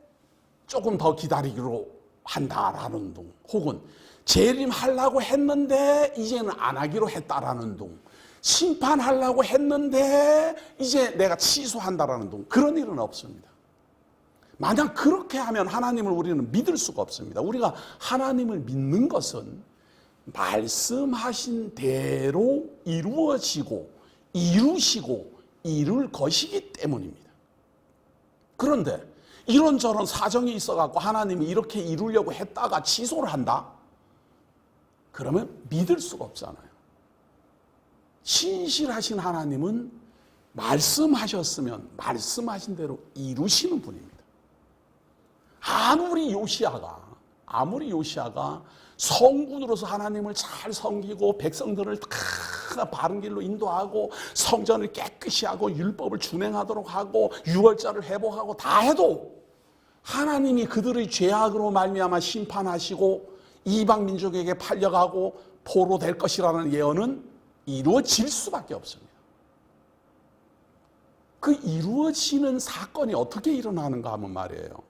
A: 조금 더 기다리기로 한다라는 둥 혹은 재림하려고 했는데 이제는 안 하기로 했다라는 둥 심판하려고 했는데 이제 내가 취소한다라는 둥 그런 일은 없습니다. 만약 그렇게 하면 하나님을 우리는 믿을 수가 없습니다. 우리가 하나님을 믿는 것은 말씀하신 대로 이루어지고 이루시고 이룰 것이기 때문입니다. 그런데 이런저런 사정이 있어갖고 하나님이 이렇게 이루려고 했다가 취소를 한다? 그러면 믿을 수가 없잖아요. 신실하신 하나님은 말씀하셨으면 말씀하신 대로 이루시는 분입니다. 아무리 요시아가 성군으로서 하나님을 잘 섬기고 백성들을 다 바른 길로 인도하고 성전을 깨끗이 하고 율법을 준행하도록 하고 유월절을 회복하고 다 해도 하나님이 그들의 죄악으로 말미암아 심판하시고 이방 민족에게 팔려가고 포로될 것이라는 예언은 이루어질 수밖에 없습니다. 그 이루어지는 사건이 어떻게 일어나는가 하면 말이에요.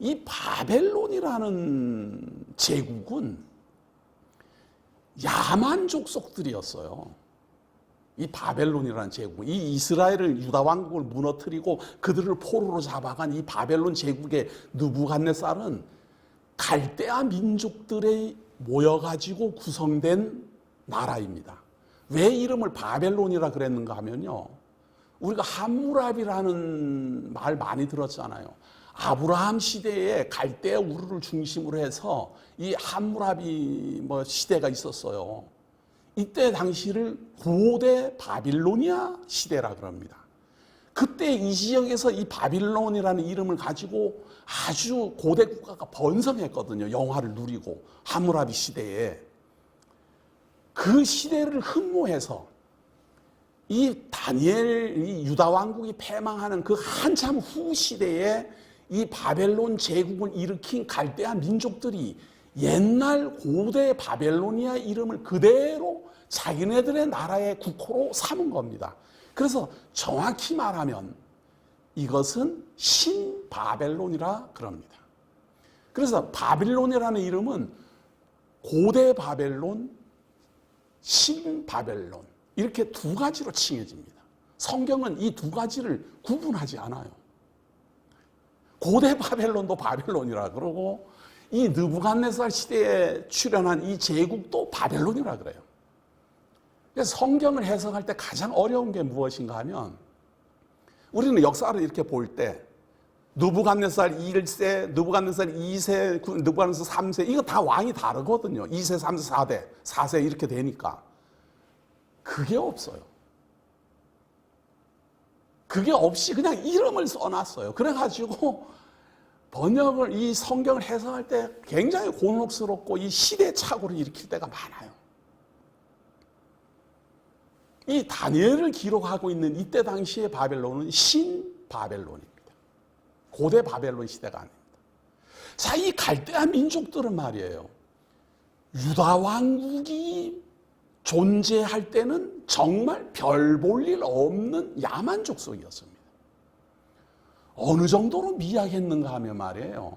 A: 이 바벨론이라는 제국은 야만 족속들이었어요. 이 바벨론이라는 제국, 이 이스라엘을 유다 왕국을 무너뜨리고 그들을 포로로 잡아간 이 바벨론 제국의 느부갓네살은 갈대아 민족들의 모여가지고 구성된 나라입니다. 왜 이름을 바벨론이라 그랬는가 하면요, 우리가 함무라비라는 말 많이 들었잖아요. 아브라함 시대에 갈대아 우르를 중심으로 해서 이 함무라비 시대가 있었어요. 이때 당시를 고대 바빌로니아 시대라 그럽니다. 그때 이 지역에서 이 바빌론이라는 이름을 가지고 아주 고대 국가가 번성했거든요. 영화를 누리고 함무라비 시대에. 그 시대를 흠모해서 이 다니엘, 이 유다 왕국이 패망하는 그 한참 후 시대에 이 바벨론 제국을 일으킨 갈대아 민족들이 옛날 고대 바벨로니아 이름을 그대로 자기네들의 나라의 국호로 삼은 겁니다. 그래서 정확히 말하면 이것은 신바벨론이라 그럽니다. 그래서 바빌론이라는 이름은 고대 바벨론, 신바벨론 이렇게 두 가지로 칭해집니다. 성경은 이 두 가지를 구분하지 않아요. 고대 바벨론도 바벨론이라 그러고 이 느부갓네살 시대에 출현한 이 제국도 바벨론이라 그래요. 그래서 성경을 해석할 때 가장 어려운 게 무엇인가 하면 우리는 역사를 이렇게 볼 때 느부갓네살 1세, 느부갓네살 2세, 느부갓네살 3세 이거 다 왕이 다르거든요. 2세, 3세, 4대, 4세 이렇게 되니까 그게 없어요. 그게 없이 그냥 이름을 써놨어요. 그래가지고 번역을 이 성경을 해석할 때 굉장히 곤혹스럽고 이 시대착오를 일으킬 때가 많아요. 이 다니엘을 기록하고 있는 이때 당시의 바벨론은 신바벨론입니다. 고대 바벨론 시대가 아닙니다. 자, 이 갈대아 민족들은 말이에요. 유다 왕국이 존재할 때는 정말 별 볼 일 없는 야만 족속이었습니다. 어느 정도로 미약했는가 하면 말이에요.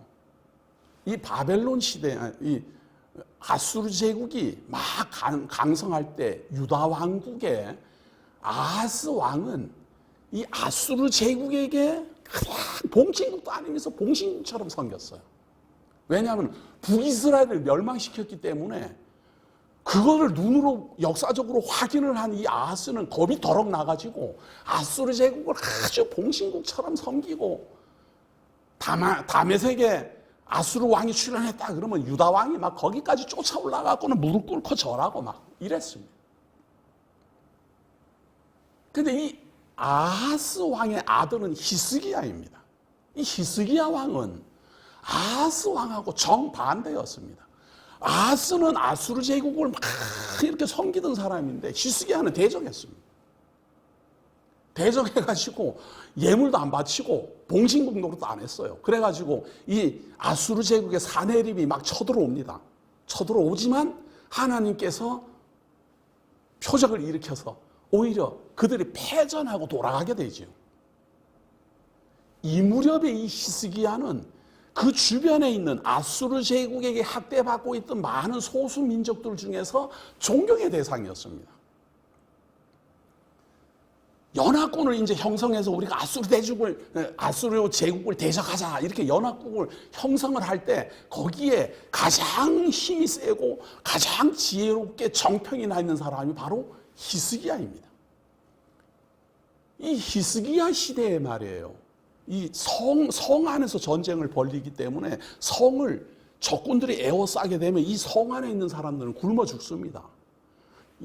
A: 이 바벨론 시대, 이 아수르 제국이 막 강성할 때 유다 왕국의 아하스 왕은 이 아수르 제국에게 그냥 봉친국도 아니면서 봉신처럼 섬겼어요. 왜냐하면 북이스라엘을 멸망시켰기 때문에 그거를 눈으로 역사적으로 확인을 한 이 아하스는 겁이 덜컥 나가지고 아수르 제국을 아주 봉신국처럼 섬기고 다메섹에 아수르 왕이 출현했다 그러면 유다 왕이 막 거기까지 쫓아 올라가고는 무릎 꿇고 절하고 막 이랬습니다. 근데 이 아하스 왕의 아들은 히스기야입니다. 이 히스기야 왕은 아하스 왕하고 정반대였습니다. 아하스는 아수르 제국을 막 이렇게 섬기던 사람인데 히스기야는 대적했습니다. 대적해가지고 예물도 안 바치고 봉신국 노릇도 안 했어요. 그래가지고 이 아수르 제국의 사내립이 막 쳐들어옵니다. 쳐들어오지만 하나님께서 표적을 일으켜서 오히려 그들이 패전하고 돌아가게 되죠. 이 무렵에 이 히스기야는 그 주변에 있는 아수르 제국에게 학대받고 있던 많은 소수 민족들 중에서 존경의 대상이었습니다. 연합군을 이제 형성해서 우리가 아수르 제국을 대적하자 이렇게 연합국을 형성을 할 때 거기에 가장 힘이 세고 가장 지혜롭게 정평이 나 있는 사람이 바로 히스기야입니다. 이 히스기야 시대의 말이에요. 이 성 안에서 전쟁을 벌이기 때문에 성을 적군들이 에워싸게 되면 이 성 안에 있는 사람들은 굶어 죽습니다.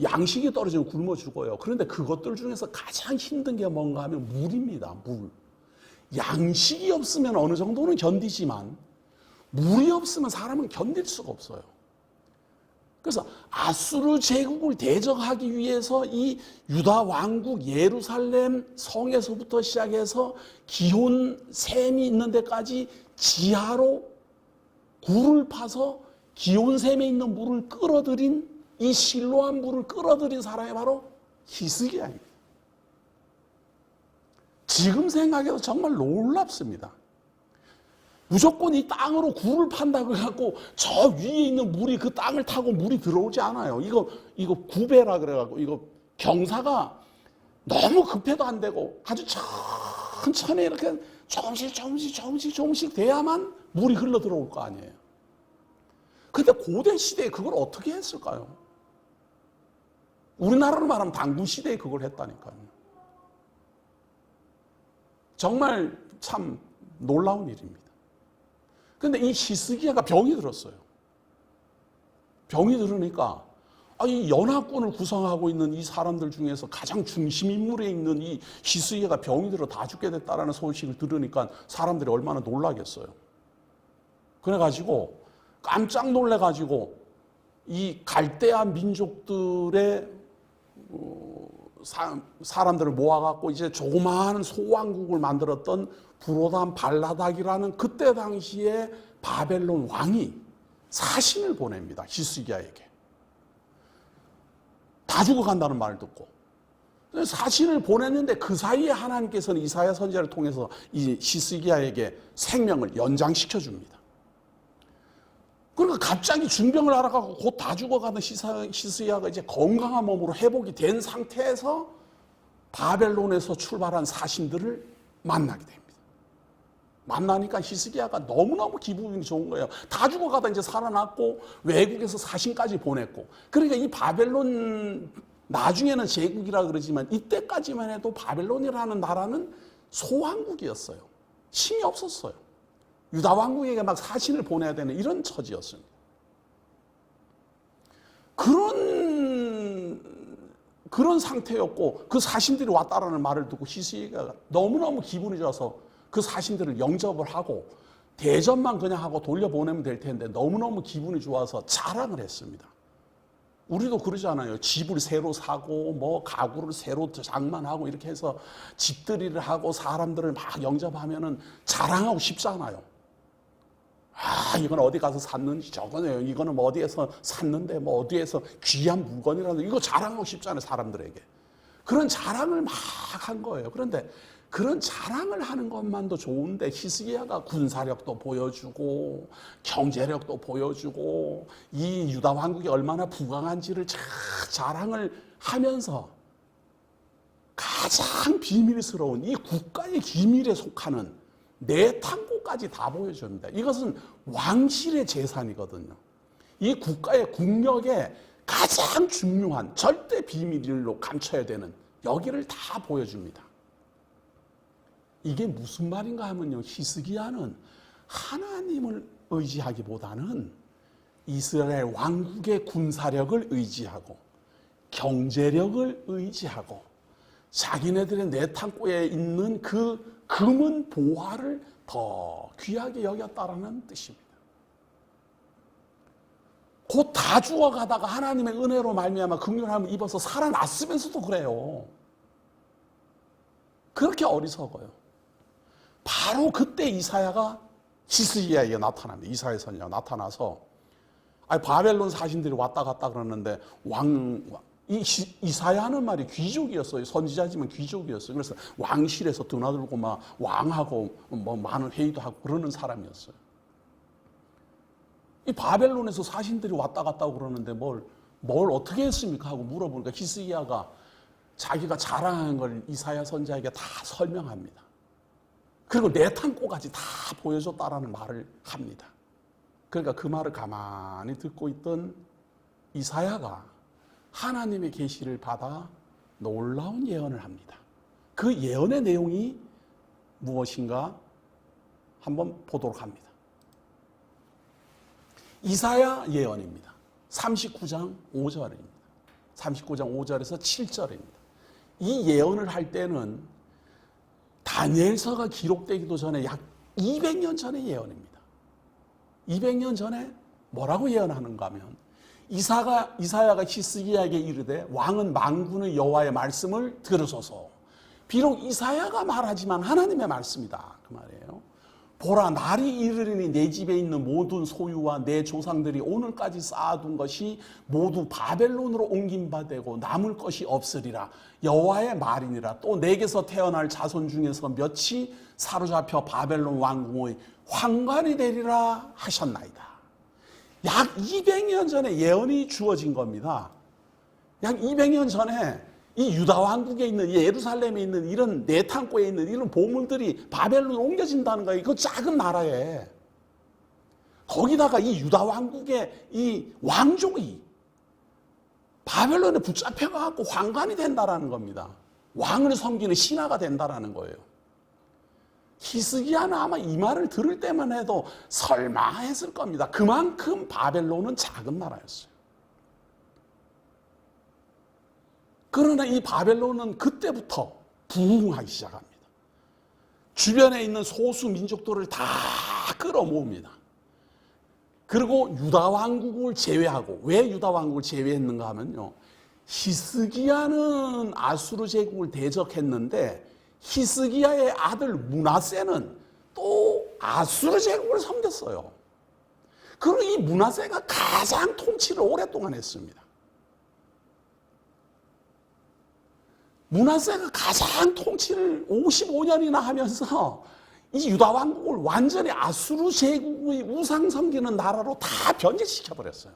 A: 양식이 떨어지면 굶어 죽어요. 그런데 그것들 중에서 가장 힘든 게 뭔가 하면 물입니다. 물. 양식이 없으면 어느 정도는 견디지만 물이 없으면 사람은 견딜 수가 없어요. 그래서 아수르 제국을 대적하기 위해서 이 유다 왕국 예루살렘 성에서부터 시작해서 기혼 샘이 있는 데까지 지하로 굴을 파서 기혼 샘에 있는 물을 끌어들인 이 실로암 물을 끌어들인 사람이 바로 히스기야입니다. 지금 생각해도 정말 놀랍습니다. 무조건 이 땅으로 굴을 판다고 해갖고 저 위에 있는 물이 그 땅을 타고 물이 들어오지 않아요. 이거 구배라 그래갖고 이거 경사가 너무 급해도 안 되고 아주 천천히 이렇게 조금씩 돼야만 물이 흘러 들어올 거 아니에요. 근데 고대 시대에 그걸 어떻게 했을까요? 우리나라로 말하면 당군 시대에 그걸 했다니까요. 정말 참 놀라운 일입니다. 근데 이 히스기야가 병이 들었어요. 병이 들으니까 이 연합군을 구성하고 있는 이 사람들 중에서 가장 중심 인물에 있는 이 히스기야가 병이 들어 다 죽게 됐다라는 소식을 들으니까 사람들이 얼마나 놀라겠어요. 그래가지고 깜짝 놀래가지고 이 갈대아 민족들의 사람들을 모아갖고 이제 조그마한 소왕국을 만들었던 브로단 발라닥이라는 그때 당시에 바벨론 왕이 사신을 보냅니다. 히스기야에게. 다 죽어간다는 말을 듣고. 사신을 보냈는데 그 사이에 하나님께서는 이사야 선지자를 통해서 이 히스기야에게 생명을 연장시켜 줍니다. 그러니까 갑자기 중병을 앓아가고 곧 다 죽어가는 히스기야가 이제 건강한 몸으로 회복이 된 상태에서 바벨론에서 출발한 사신들을 만나게 됩니다. 만나니까 히스기야가 너무너무 기분이 좋은 거예요. 다 죽어가다 이제 살아났고 외국에서 사신까지 보냈고. 그러니까 이 바벨론 나중에는 제국이라 그러지만 이때까지만 해도 바벨론이라는 나라는 소왕국이었어요. 힘이 없었어요. 유다 왕국에게 막 사신을 보내야 되는 이런 처지였습니다. 그런 상태였고 그 사신들이 왔다라는 말을 듣고 히스기야가 너무너무 기분이 좋아서 그 사신들을 영접을 하고 대접만 그냥 하고 돌려보내면 될 텐데 너무너무 기분이 좋아서 자랑을 했습니다. 우리도 그러잖아요. 집을 새로 사고 뭐 가구를 새로 장만하고 이렇게 해서 집들이를 하고 사람들을 막 영접하면은 자랑하고 싶잖아요. 이건 어디 가서 샀는지 저거네요. 이거는 뭐 어디에서 샀는데 뭐 어디에서 귀한 물건이라도 이거 자랑하고 싶잖아요. 사람들에게. 그런 자랑을 막 한 거예요. 그런데 그런 자랑을 하는 것만도 좋은데 히스기야가 군사력도 보여주고 경제력도 보여주고 이 유다 왕국이 얼마나 부강한지를 자랑을 하면서 가장 비밀스러운 이 국가의 기밀에 속하는 내탕고까지 다 보여줍니다. 이것은 왕실의 재산이거든요. 이 국가의 국력에 가장 중요한 절대 비밀로 감춰야 되는 여기를 다 보여줍니다. 이게 무슨 말인가 하면요. 히스기야는 하나님을 의지하기보다는 이스라엘 왕국의 군사력을 의지하고 경제력을 의지하고 자기네들의 내탕고에 있는 그 금은 보화를 더 귀하게 여겼다라는 뜻입니다. 곧 다 죽어가다가 하나님의 은혜로 말미암아 긍휼함을 입어서 살아났으면서도 그래요. 그렇게 어리석어요. 바로 그때 이사야가 히스기야에게 나타납니다. 이사야 선지자가 나타나서 바벨론 사신들이 왔다 갔다 그러는데 이사야는 말이 귀족이었어요. 선지자지만 귀족이었어요. 그래서 왕실에서 드나들고 막 왕하고 뭐 많은 회의도 하고 그러는 사람이었어요. 이 바벨론에서 사신들이 왔다 갔다 그러는데 뭘 어떻게 했습니까? 하고 물어보니까 히스기야가 자기가 자랑한 걸 이사야 선지자에게 다 설명합니다. 그리고 내탕고까지 다 보여줬다라는 말을 합니다. 그러니까 그 말을 가만히 듣고 있던 이사야가 하나님의 계시를 받아 놀라운 예언을 합니다. 그 예언의 내용이 무엇인가 한번 보도록 합니다. 이사야 예언입니다. 39장 5절입니다. 39장 5절에서 7절입니다. 이 예언을 할 때는 다니엘서가 기록되기도 전에 약 200년 전의 예언입니다. 200년 전에 뭐라고 예언하는가 하면 이사야가 히스기야에게 이르되 왕은 만군의 여호와의 말씀을 들으소서. 비록 이사야가 말하지만 하나님의 말씀이다 그 말이에요. 보라, 날이 이르리니 내 집에 있는 모든 소유와 내 조상들이 오늘까지 쌓아둔 것이 모두 바벨론으로 옮긴 바 되고 남을 것이 없으리라. 여호와의 말이니라. 또 내게서 태어날 자손 중에서 몇이 사로잡혀 바벨론 왕궁의 환관이 되리라 하셨나이다. 약 200년 전에 예언이 주어진 겁니다. 약 200년 전에 이 유다 왕국에 있는, 예루살렘에 있는 이런 내탄고에 있는 이런 보물들이 바벨론으로 옮겨진다는 거예요. 그 작은 나라에. 거기다가 이 유다 왕국의 이 왕족이 바벨론에 붙잡혀가지고 환관이 된다라는 겁니다. 왕을 섬기는 신하가 된다라는 거예요. 히스기야는 아마 이 말을 들을 때만 해도 설마 했을 겁니다. 그만큼 바벨론은 작은 나라였어요. 그러나 이 바벨론은 그때부터 부흥하기 시작합니다. 주변에 있는 소수 민족들을 다 끌어모읍니다. 그리고 유다 왕국을 제외하고, 왜 유다 왕국을 제외했는가 하면요, 히스기야는 아수르 제국을 대적했는데 히스기야의 아들 므낫세는 또 아수르 제국을 섬겼어요. 그리고 이 므낫세가 가장 통치를 오랫동안 했습니다. 므낫세가 가장 통치를 55년이나 하면서 이 유다 왕국을 완전히 아수르 제국의 우상 섬기는 나라로 다 변질시켜버렸어요.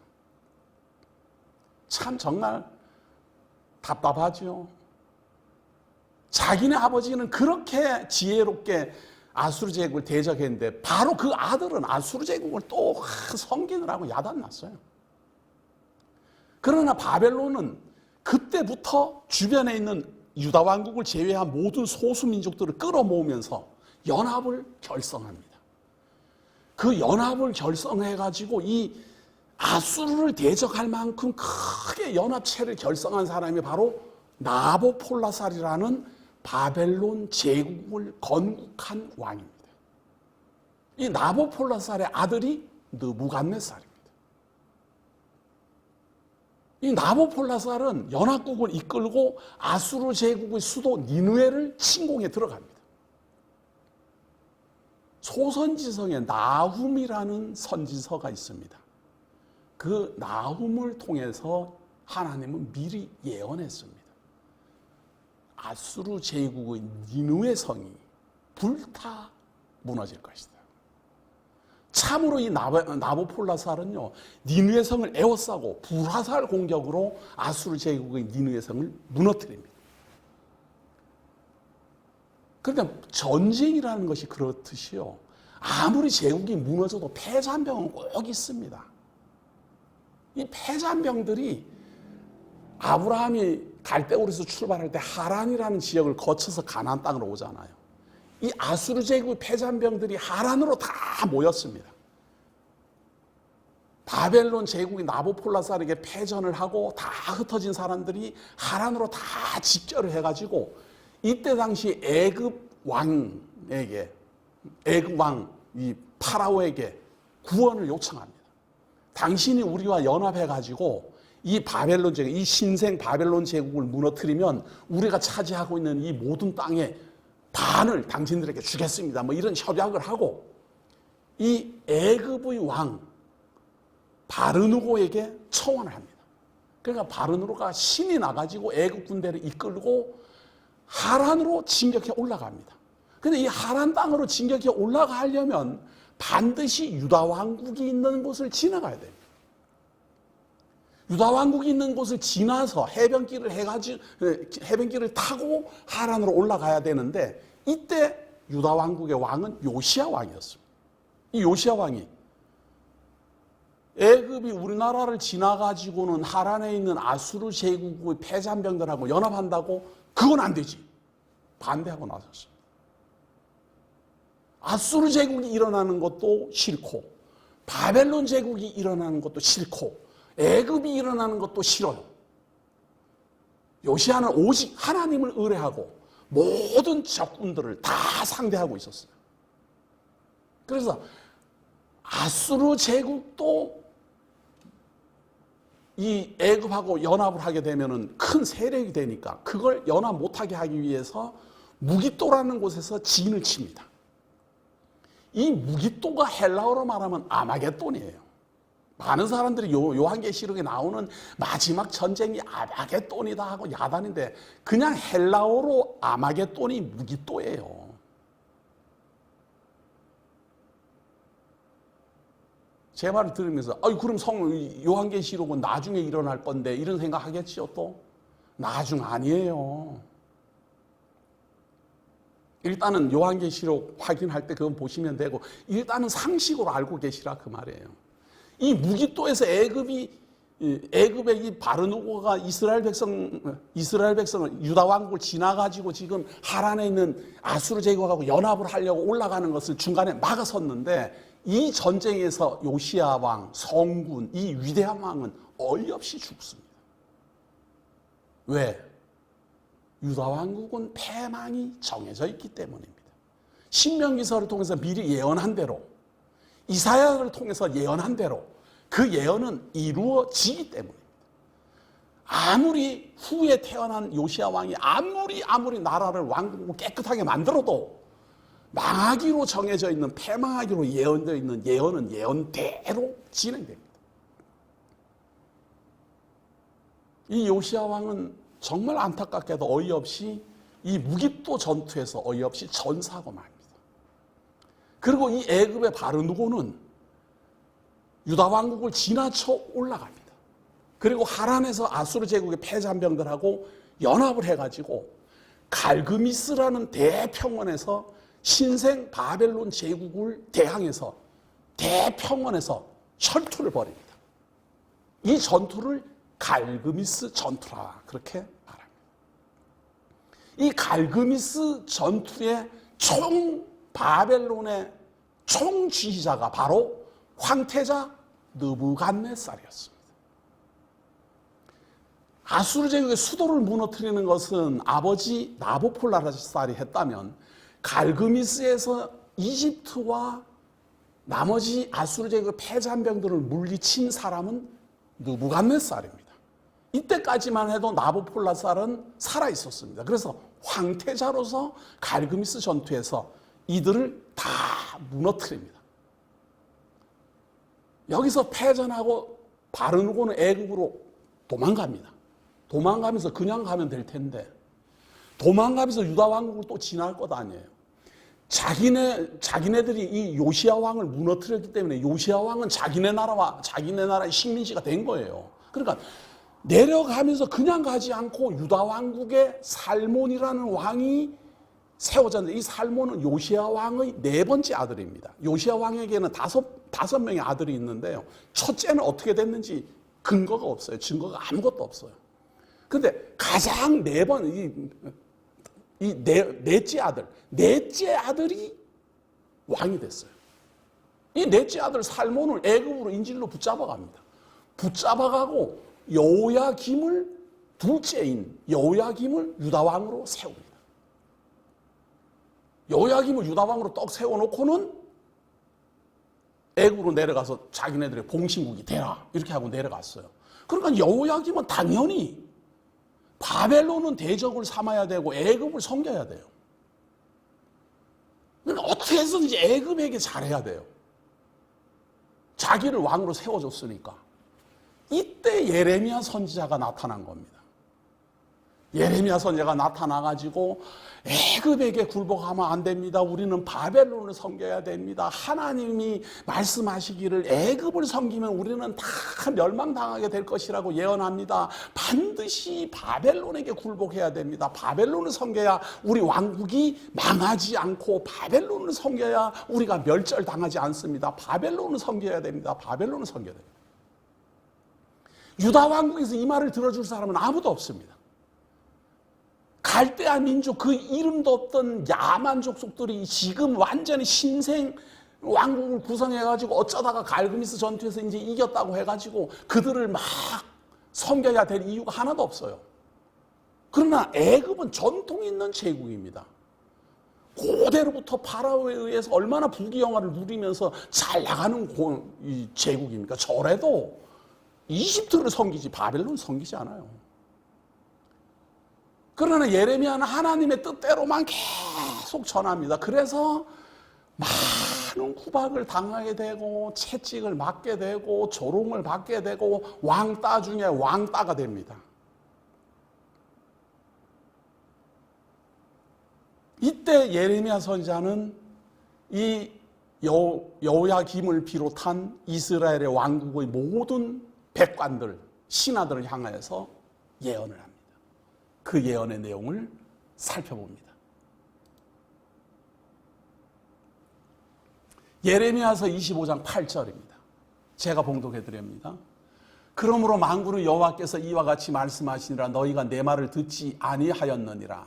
A: 참 정말 답답하죠. 자기네 아버지는 그렇게 지혜롭게 아수르 제국을 대적했는데 바로 그 아들은 아수르 제국을 또 섬기느라고 야단났어요. 그러나 바벨론은 그때부터 주변에 있는 유다 왕국을 제외한 모든 소수 민족들을 끌어모으면서 연합을 결성합니다. 그 연합을 결성해가지고 이 아수르를 대적할 만큼 크게 연합체를 결성한 사람이 바로 나보폴라살이라는 바벨론 제국을 건국한 왕입니다. 이 나보폴라살의 아들이 느부갓네살입니다. 이 나보폴라살은 연합국을 이끌고 아수르 제국의 수도 니느웨를 침공해 들어갑니다. 소선지성에 나훔이라는 선지서가 있습니다. 그 나훔을 통해서 하나님은 미리 예언했습니다. 아수르 제국의 니느웨 성이 불타 무너질 것이다. 참으로 이 나보폴라살은요, 니느웨 성을 에워싸고 불화살 공격으로 아수르 제국의 니느웨 성을 무너뜨립니다. 그러니까 전쟁이라는 것이 그렇듯이요, 아무리 제국이 무너져도 패잔병은 꼭 있습니다. 이 패잔병들이 아브라함이 갈대우르에서 출발할 때 하란이라는 지역을 거쳐서 가나안 땅으로 오잖아요. 이 아수르 제국의 패잔병들이 하란으로 다 모였습니다. 바벨론 제국이 나보폴라살에게 패전을 하고 다 흩어진 사람들이 하란으로 다 집결을 해가지고 이때 당시 애굽 왕 이 파라오에게 구원을 요청합니다. 당신이 우리와 연합해가지고 이 바벨론 제국, 이 신생 바벨론 제국을 무너뜨리면 우리가 차지하고 있는 이 모든 땅의 반을 당신들에게 주겠습니다. 뭐 이런 협약을 하고 이 애굽의 왕 바르누고에게 청원을 합니다. 그러니까 바르누고가 신이 나가지고 애굽 군대를 이끌고 하란으로 진격해 올라갑니다. 그런데 이 하란 땅으로 진격해 올라가려면 반드시 유다 왕국이 있는 곳을 지나가야 됩니다. 유다 왕국이 있는 곳을 지나서 해변길을 타고 하란으로 올라가야 되는데 이때 유다 왕국의 왕은 요시야 왕이었습니다. 이 요시야 왕이 애굽이 우리나라를 지나가지고는 하란에 있는 아수르 제국의 패잔병들하고 연합한다고 그건 안 되지. 반대하고 나섰습니다. 아수르 제국이 일어나는 것도 싫고 바벨론 제국이 일어나는 것도 싫고 애굽이 일어나는 것도 싫어요. 요시야는 오직 하나님을 의뢰하고 모든 적군들을 다 상대하고 있었어요. 그래서 아수르 제국도 이 애굽하고 연합을 하게 되면은 큰 세력이 되니까 그걸 연합 못하게 하기 위해서 무기또라는 곳에서 진을 칩니다. 이 무기또가 헬라어로 말하면 아마겟돈이에요. 많은 사람들이 요한계시록에 나오는 마지막 전쟁이 아마겟돈이다 하고 야단인데 그냥 헬라어로 아마겟돈이 무기또예요. 제 말을 들으면서 그럼 요한계시록은 나중에 일어날 건데 이런 생각 하겠지요. 또 나중 아니에요. 일단은 요한계시록 확인할 때 그건 보시면 되고 일단은 상식으로 알고 계시라 그 말이에요. 이 무기또에서 애굽의 이 바르누고가 이스라엘 백성을 유다 왕국을 지나가지고 지금 하란에 있는 아수르 제국하고 연합을 하려고 올라가는 것을 중간에 막아섰는데 이 전쟁에서 요시야 왕, 성군, 이 위대한 왕은 어이없이 죽습니다. 왜? 유다 왕국은 패망이 정해져 있기 때문입니다. 신명기서를 통해서 미리 예언한 대로 이사야를 통해서 예언한 대로 그 예언은 이루어지기 때문입니다. 아무리 후에 태어난 요시야 왕이 아무리 나라를 왕국을 깨끗하게 만들어도 망하기로 정해져 있는 패망하기로 예언되어 있는 예언은 예언대로 진행됩니다. 이 요시야 왕은 정말 안타깝게도 어이없이 이 무기또 전투에서 어이없이 전사하고 맙니다. 그리고 이 애굽의 바르누고는 유다 왕국을 지나쳐 올라갑니다. 그리고 하란에서 아수르 제국의 패잔병들하고 연합을 해가지고 갈그미스라는 대평원에서 신생 바벨론 제국을 대항해서 대평원에서 혈투를 벌입니다. 이 전투를 갈그미스 전투라 그렇게 말합니다. 이 갈그미스 전투의 바벨론의 총지휘자가 바로 황태자 느부갓네살이었습니다. 아수르 제국의 수도를 무너뜨리는 것은 아버지 나보폴라살이 했다면 갈그미스에서 이집트와 나머지 아수르 제국의 패잔병들을 물리친 사람은 느부갓네살입니다. 이때까지만 해도 나보폴라살은 살아있었습니다. 그래서 황태자로서 갈그미스 전투에서 이들을 다 무너뜨립니다. 여기서 패전하고 바르누고는 애굽으로 도망갑니다. 도망가면서 그냥 가면 될 텐데 도망가면서 유다 왕국을 또 지나갈 것 아니에요. 자기네들이 이 요시야 왕을 무너뜨렸기 때문에 요시야 왕은 자기네 나라의 식민지가 된 거예요. 그러니까 내려가면서 그냥 가지 않고 유다 왕국의 살몬이라는 왕이 세워졌는데 이 살몬은 요시야 왕의 네 번째 아들입니다. 요시야 왕에게는 다섯 명의 아들이 있는데요. 첫째는 어떻게 됐는지 근거가 없어요. 증거가 아무것도 없어요. 근데 가장 넷째 아들이 왕이 됐어요. 이 넷째 아들 살몬을 애굽으로 인질로 붙잡아 갑니다. 붙잡아가고 둘째인 여호야김을 유다 왕으로 세웁니다. 여호야김을 유다 왕으로 떡 세워놓고는 애굽으로 내려가서 자기네들의 봉신국이 되라 이렇게 하고 내려갔어요. 그러니까 여호야김은 당연히 바벨론은 대적을 삼아야 되고 애굽을 섬겨야 돼요. 그러니까 어떻게 해서든지 애굽에게 잘해야 돼요. 자기를 왕으로 세워줬으니까. 이때 예레미야 선지자가 나타난 겁니다. 예레미야 선지자가 나타나가지고 애굽에게 굴복하면 안 됩니다. 우리는 바벨론을 섬겨야 됩니다. 하나님이 말씀하시기를 애굽을 섬기면 우리는 다 멸망당하게 될 것이라고 예언합니다. 반드시 바벨론에게 굴복해야 됩니다. 바벨론을 섬겨야 우리 왕국이 망하지 않고 바벨론을 섬겨야 우리가 멸절당하지 않습니다. 바벨론을 섬겨야 됩니다. 바벨론을 섬겨야 됩니다. 유다 왕국에서 이 말을 들어줄 사람은 아무도 없습니다. 갈대아 민족, 그 이름도 없던 야만 족속들이 지금 완전히 신생 왕국을 구성해가지고 어쩌다가 갈그미스 전투에서 이제 이겼다고 해가지고 그들을 막 섬겨야 될 이유가 하나도 없어요. 그러나 애굽은 전통 있는 제국입니다. 고대로부터 파라오에 의해서 얼마나 부귀영화를 누리면서 잘 나가는 이 제국입니까? 저래도 이집트를 섬기지 바벨론을 섬기지 않아요. 그러나 예레미야는 하나님의 뜻대로만 계속 전합니다. 그래서 많은 구박을 당하게 되고 채찍을 맞게 되고 조롱을 받게 되고 왕따 중에 왕따가 됩니다. 이때 예레미야 선지자는 이 여호야김을 비롯한 이스라엘의 왕국의 모든 백관들, 신하들을 향하여서 예언을 합니다. 그 예언의 내용을 살펴봅니다. 예레미야서 25장 8절입니다. 제가 봉독해 드립니다. 그러므로 만군의 여호와께서 이와 같이 말씀하시니라. 너희가 내 말을 듣지 아니하였느니라.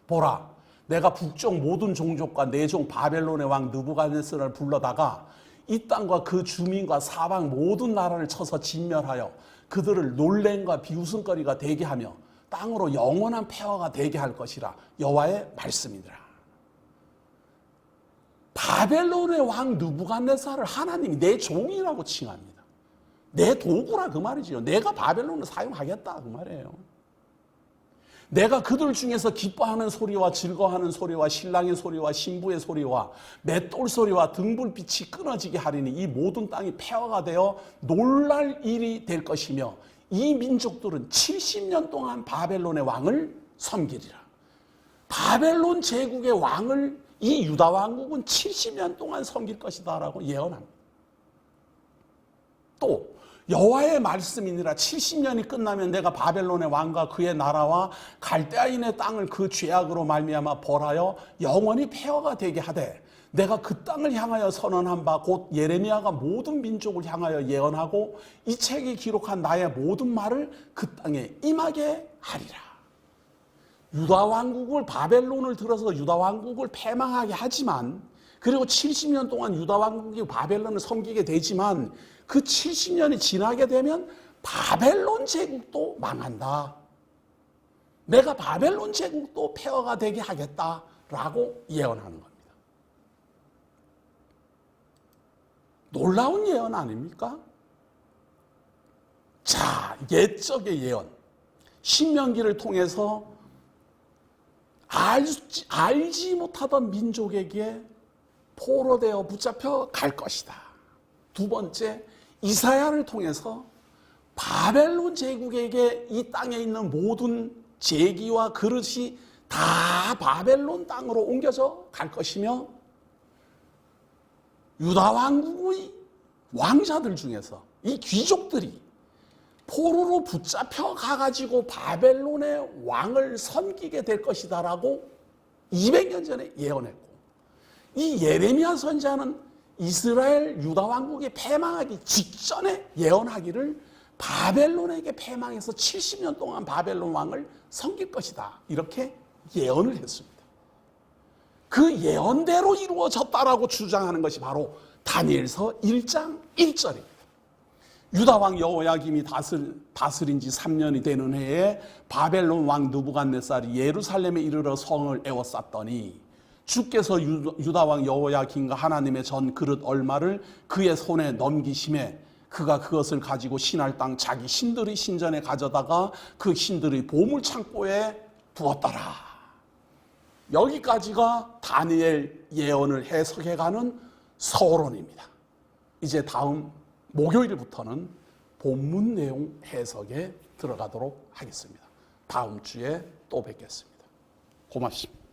A: 보라, 내가 북쪽 모든 종족과 내 종 바벨론의 왕 느부갓네살을 불러다가 이 땅과 그 주민과 사방 모든 나라를 쳐서 진멸하여 그들을 놀램과 비웃음거리가 되게 하며 땅으로 영원한 폐허가 되게 할 것이라. 여호와의 말씀이니라. 바벨론의 왕 느부갓네살을 하나님이 내 종이라고 칭합니다. 내 도구라 그 말이지요. 내가 바벨론을 사용하겠다 그 말이에요. 내가 그들 중에서 기뻐하는 소리와 즐거워하는 소리와 신랑의 소리와 신부의 소리와 맷돌 소리와 등불빛이 끊어지게 하리니 이 모든 땅이 폐허가 되어 놀랄 일이 될 것이며 이 민족들은 70년 동안 바벨론의 왕을 섬기리라. 바벨론 제국의 왕을 이 유다 왕국은 70년 동안 섬길 것이다 라고 예언합니다. 또 여호와의 말씀이니라. 70년이 끝나면 내가 바벨론의 왕과 그의 나라와 갈대아인의 땅을 그 죄악으로 말미암아 벌하여 영원히 폐허가 되게 하되 내가 그 땅을 향하여 선언한 바 곧 예레미야가 모든 민족을 향하여 예언하고 이 책이 기록한 나의 모든 말을 그 땅에 임하게 하리라. 유다 왕국을 바벨론을 들어서 유다 왕국을 패망하게 하지만 그리고 70년 동안 유다 왕국이 바벨론을 섬기게 되지만 그 70년이 지나게 되면 바벨론 제국도 망한다. 내가 바벨론 제국도 폐허가 되게 하겠다라고 예언하는 겁니다. 놀라운 예언 아닙니까? 자, 옛적의 예언. 신명기를 통해서 알지 못하던 민족에게 포로되어 붙잡혀 갈 것이다. 두 번째, 이사야를 통해서 바벨론 제국에게 이 땅에 있는 모든 제기와 그릇이 다 바벨론 땅으로 옮겨져 갈 것이며 유다 왕국의 왕자들 중에서 이 귀족들이 포로로 붙잡혀 가가지고 바벨론의 왕을 섬기게 될 것이다라고 200년 전에 예언했고 이 예레미야 선지자는 이스라엘 유다 왕국이 패망하기 직전에 예언하기를 바벨론에게 패망해서 70년 동안 바벨론 왕을 섬길 것이다. 이렇게 예언을 했습니다. 그 예언대로 이루어졌다라고 주장하는 것이 바로 다니엘서 1장 1절입니다. 유다 왕 여호야김이 다스린 지 3년이 되는 해에 바벨론 왕 느부갓네살이 예루살렘에 이르러 성을 에워쌌더니 주께서 유다 왕 여호야김과 하나님의 전 그릇 얼마를 그의 손에 넘기심에 그가 그것을 가지고 신할 땅 자기 신들의 신전에 가져다가 그 신들의 보물 창고에 부었더라. 여기까지가 다니엘 예언을 해석해가는 서론입니다. 이제 다음 목요일부터는 본문 내용 해석에 들어가도록 하겠습니다. 다음 주에 또 뵙겠습니다. 고맙습니다.